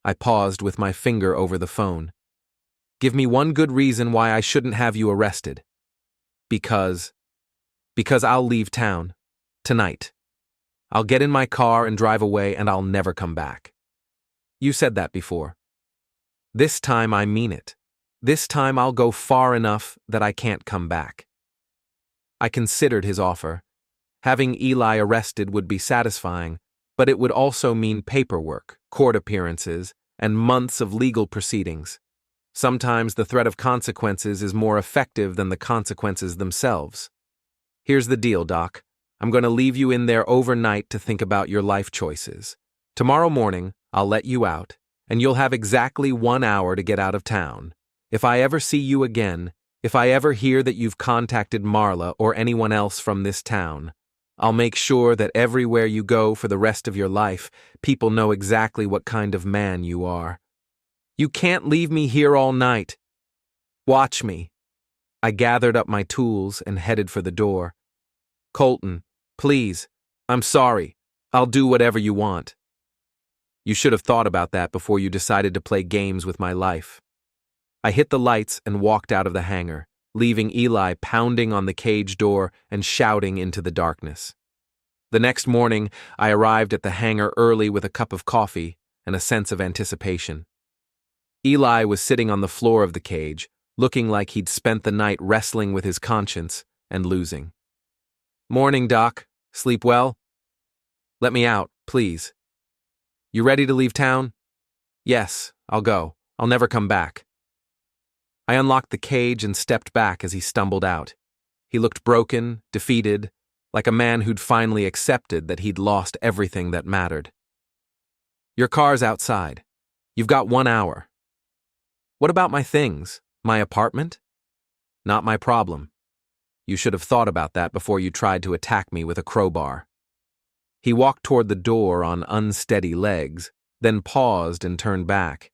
I paused with my finger over the phone. "Give me one good reason why I shouldn't have you arrested." Because I'll leave town. Tonight. I'll get in my car and drive away, and I'll never come back." "You said that before." "This time I mean it. This time I'll go far enough that I can't come back." I considered his offer. Having Eli arrested would be satisfying, but it would also mean paperwork, court appearances, and months of legal proceedings. Sometimes the threat of consequences is more effective than the consequences themselves. "Here's the deal, Doc. I'm going to leave you in there overnight to think about your life choices. Tomorrow morning, I'll let you out, and you'll have exactly 1 hour to get out of town. If I ever see you again, if I ever hear that you've contacted Marla or anyone else from this town, I'll make sure that everywhere you go for the rest of your life, people know exactly what kind of man you are. You can't leave me here all night. Watch me." I gathered up my tools and headed for the door. "Colton, please. I'm sorry. I'll do whatever you want." "You should have thought about that before you decided to play games with my life." I hit the lights and walked out of the hangar, leaving Eli pounding on the cage door and shouting into the darkness. The next morning, I arrived at the hangar early with a cup of coffee and a sense of anticipation. Eli was sitting on the floor of the cage, looking like he'd spent the night wrestling with his conscience and losing. "Morning, Doc. Sleep well?" "Let me out, please." "You ready to leave town?" "Yes, I'll go. I'll never come back." I unlocked the cage and stepped back as he stumbled out. He looked broken, defeated, like a man who'd finally accepted that he'd lost everything that mattered. "Your car's outside. You've got 1 hour." "What about my things? My apartment?" "Not my problem. You should have thought about that before you tried to attack me with a crowbar." He walked toward the door on unsteady legs, then paused and turned back.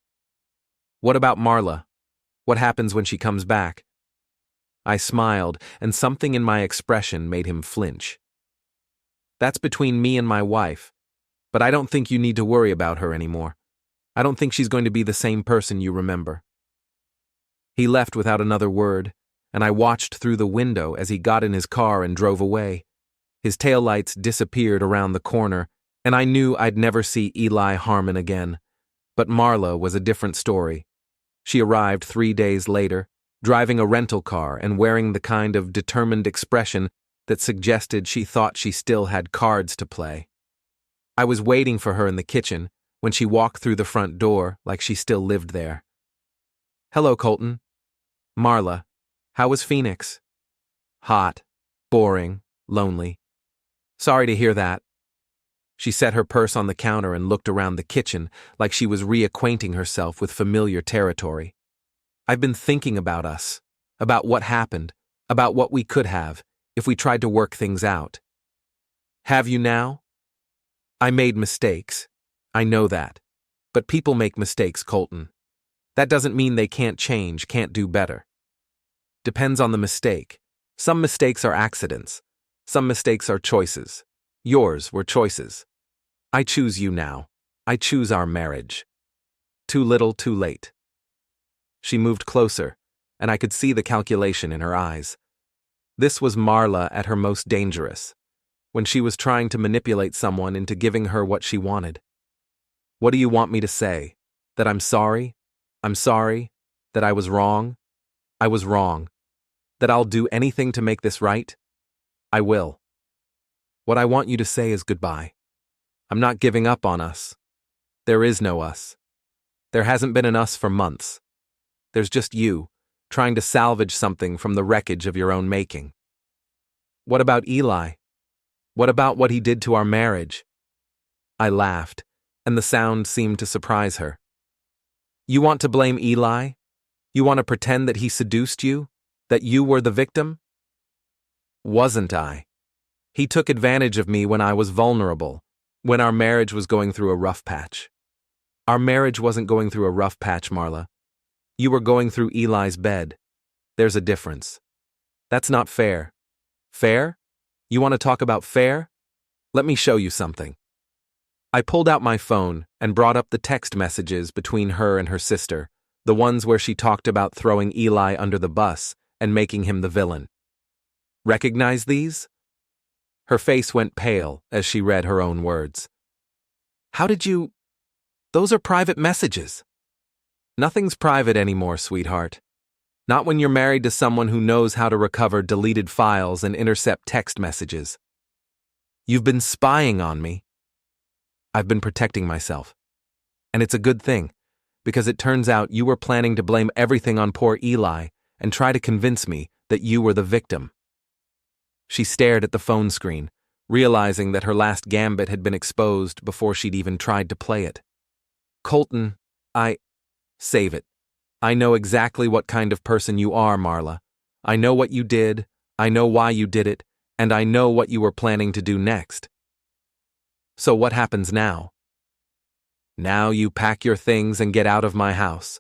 "What about Marla? What happens when she comes back?" I smiled, and something in my expression made him flinch. "That's between me and my wife, but I don't think you need to worry about her anymore. I don't think she's going to be the same person you remember." He left without another word, and I watched through the window as he got in his car and drove away. His taillights disappeared around the corner, and I knew I'd never see Eli Harmon again. But Marla was a different story. She arrived 3 days later, driving a rental car and wearing the kind of determined expression that suggested she thought she still had cards to play. I was waiting for her in the kitchen when she walked through the front door like she still lived there. "Hello, Colton." "Marla, how was Phoenix?" "Hot, boring, lonely." "Sorry to hear that." She set her purse on the counter and looked around the kitchen like she was reacquainting herself with familiar territory. "I've been thinking about us, about what happened, about what we could have, if we tried to work things out." "Have you now?" "I made mistakes. I know that. But people make mistakes, Colton. That doesn't mean they can't change, can't do better. Depends on the mistake. Some mistakes are accidents. Some mistakes are choices. Yours were choices. I choose you now. I choose our marriage. Too little, too late." She moved closer, and I could see the calculation in her eyes. This was Marla at her most dangerous, when she was trying to manipulate someone into giving her what she wanted. "What do you want me to say? That I'm sorry? I'm sorry? That I was wrong? I was wrong. That I'll do anything to make this right? I will." What I want you to say is goodbye. I'm not giving up on us. There is no us. There hasn't been an us for months. There's just you, trying to salvage something from the wreckage of your own making. What about Eli? What about what he did to our marriage? I laughed, and the sound seemed to surprise her. You want to blame Eli? You want to pretend that he seduced you? That you were the victim? Wasn't I? He took advantage of me when I was vulnerable, when our marriage was going through a rough patch. Our marriage wasn't going through a rough patch, Marla. You were going through Eli's bed. There's a difference. That's not fair. Fair? You want to talk about fair? Let me show you something. I pulled out my phone and brought up the text messages between her and her sister, the ones where she talked about throwing Eli under the bus and making him the villain. Recognize these? Her face went pale as she read her own words. How did you... Those are private messages. Nothing's private anymore, sweetheart. Not when you're married to someone who knows how to recover deleted files and intercept text messages. You've been spying on me. I've been protecting myself. And it's a good thing, because it turns out you were planning to blame everything on poor Eli and try to convince me that you were the victim. She stared at the phone screen, realizing that her last gambit had been exposed before she'd even tried to play it. Colton, Save it. I know exactly what kind of person you are, Marla. I know what you did, I know why you did it, and I know what you were planning to do next. So what happens now? Now you pack your things and get out of my house.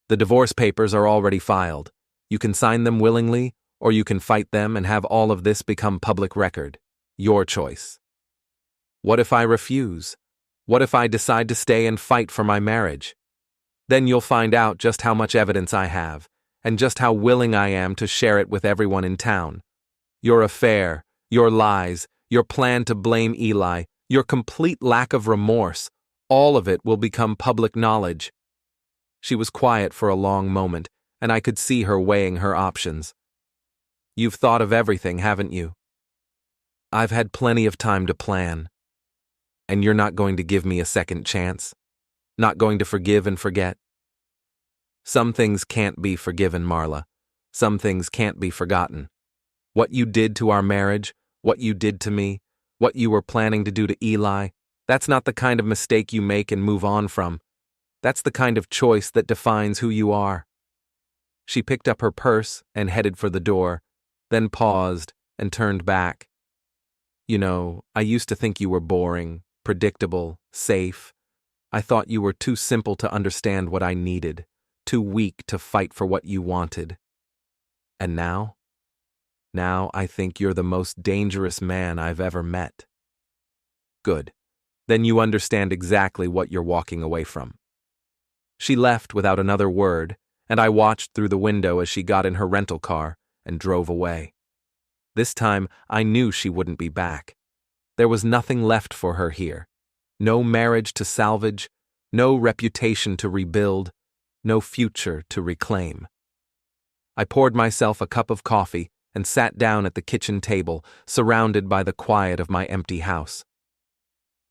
The divorce papers are already filed. You can sign them willingly, or you can fight them and have all of this become public record. Your choice. What if I refuse? What if I decide to stay and fight for my marriage? Then you'll find out just how much evidence I have, and just how willing I am to share it with everyone in town. Your affair, your lies, your plan to blame Eli, your complete lack of remorse, all of it will become public knowledge. She was quiet for a long moment, and I could see her weighing her options. You've thought of everything, haven't you? I've had plenty of time to plan. And you're not going to give me a second chance? Not going to forgive and forget? Some things can't be forgiven, Marla. Some things can't be forgotten. What you did to our marriage, what you did to me, what you were planning to do to Eli, that's not the kind of mistake you make and move on from. That's the kind of choice that defines who you are. She picked up her purse and headed for the door, then paused and turned back. You know, I used to think you were boring, predictable, safe. I thought you were too simple to understand what I needed, too weak to fight for what you wanted. And now? Now I think you're the most dangerous man I've ever met. Good. Then you understand exactly what you're walking away from. She left without another word, and I watched through the window as she got in her rental car and drove away. This time, I knew she wouldn't be back. There was nothing left for her here. No marriage to salvage, no reputation to rebuild, no future to reclaim. I poured myself a cup of coffee and sat down at the kitchen table, surrounded by the quiet of my empty house.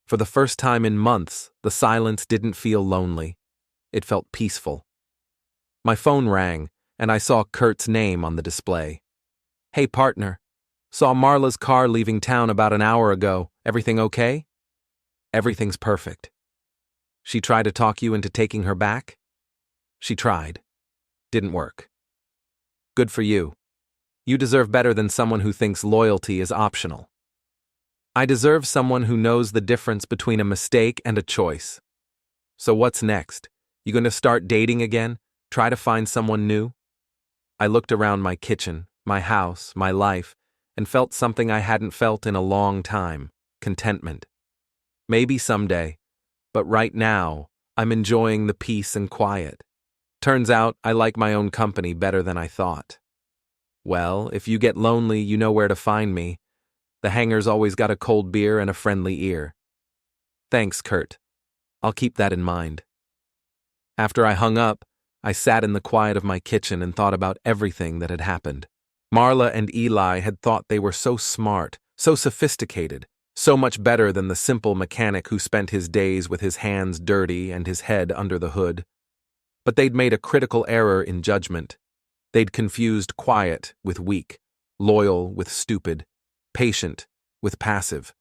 For the first time in months, the silence didn't feel lonely. It felt peaceful. My phone rang, and I saw Kurt's name on the display. Hey, partner. Saw Marla's car leaving town about an hour ago. Everything okay? Everything's perfect. She tried to talk you into taking her back? She tried. Didn't work. Good for you. You deserve better than someone who thinks loyalty is optional. I deserve someone who knows the difference between a mistake and a choice. So what's next? You going to start dating again? Try to find someone new? I looked around my kitchen, my house, my life, and felt something I hadn't felt in a long time: contentment. Maybe someday, but right now, I'm enjoying the peace and quiet. Turns out I like my own company better than I thought. Well, if you get lonely, you know where to find me. The hangar's always got a cold beer and a friendly ear. Thanks, Kurt. I'll keep that in mind. After I hung up, I sat in the quiet of my kitchen and thought about everything that had happened. Marla and Eli had thought they were so smart, so sophisticated, so much better than the simple mechanic who spent his days with his hands dirty and his head under the hood. But they'd made a critical error in judgment. They'd confused quiet with weak, loyal with stupid, patient with passive.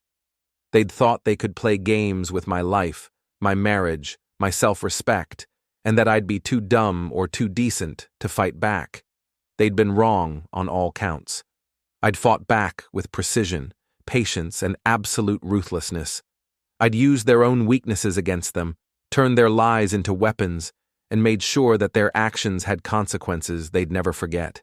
They'd thought they could play games with my life, my marriage, my self-respect, and that I'd be too dumb or too decent to fight back. They'd been wrong on all counts. I'd fought back with precision, patience, and absolute ruthlessness. I'd used their own weaknesses against them, turned their lies into weapons, and made sure that their actions had consequences they'd never forget.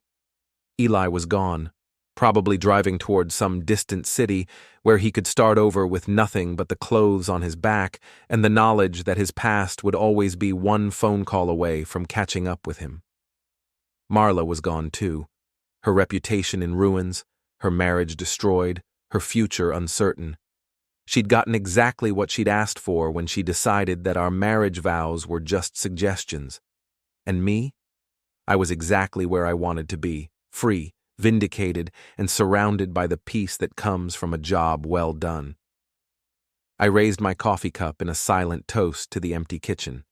Eli was gone, probably driving toward some distant city where he could start over with nothing but the clothes on his back and the knowledge that his past would always be one phone call away from catching up with him. Marla was gone too, her reputation in ruins, her marriage destroyed, her future uncertain. She'd gotten exactly what she'd asked for when she decided that our marriage vows were just suggestions. And me? I was exactly where I wanted to be, free, vindicated, and surrounded by the peace that comes from a job well done. I raised my coffee cup in a silent toast to the empty kitchen.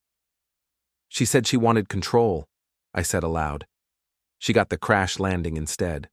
She said she wanted control, I said aloud. She got the crash landing instead.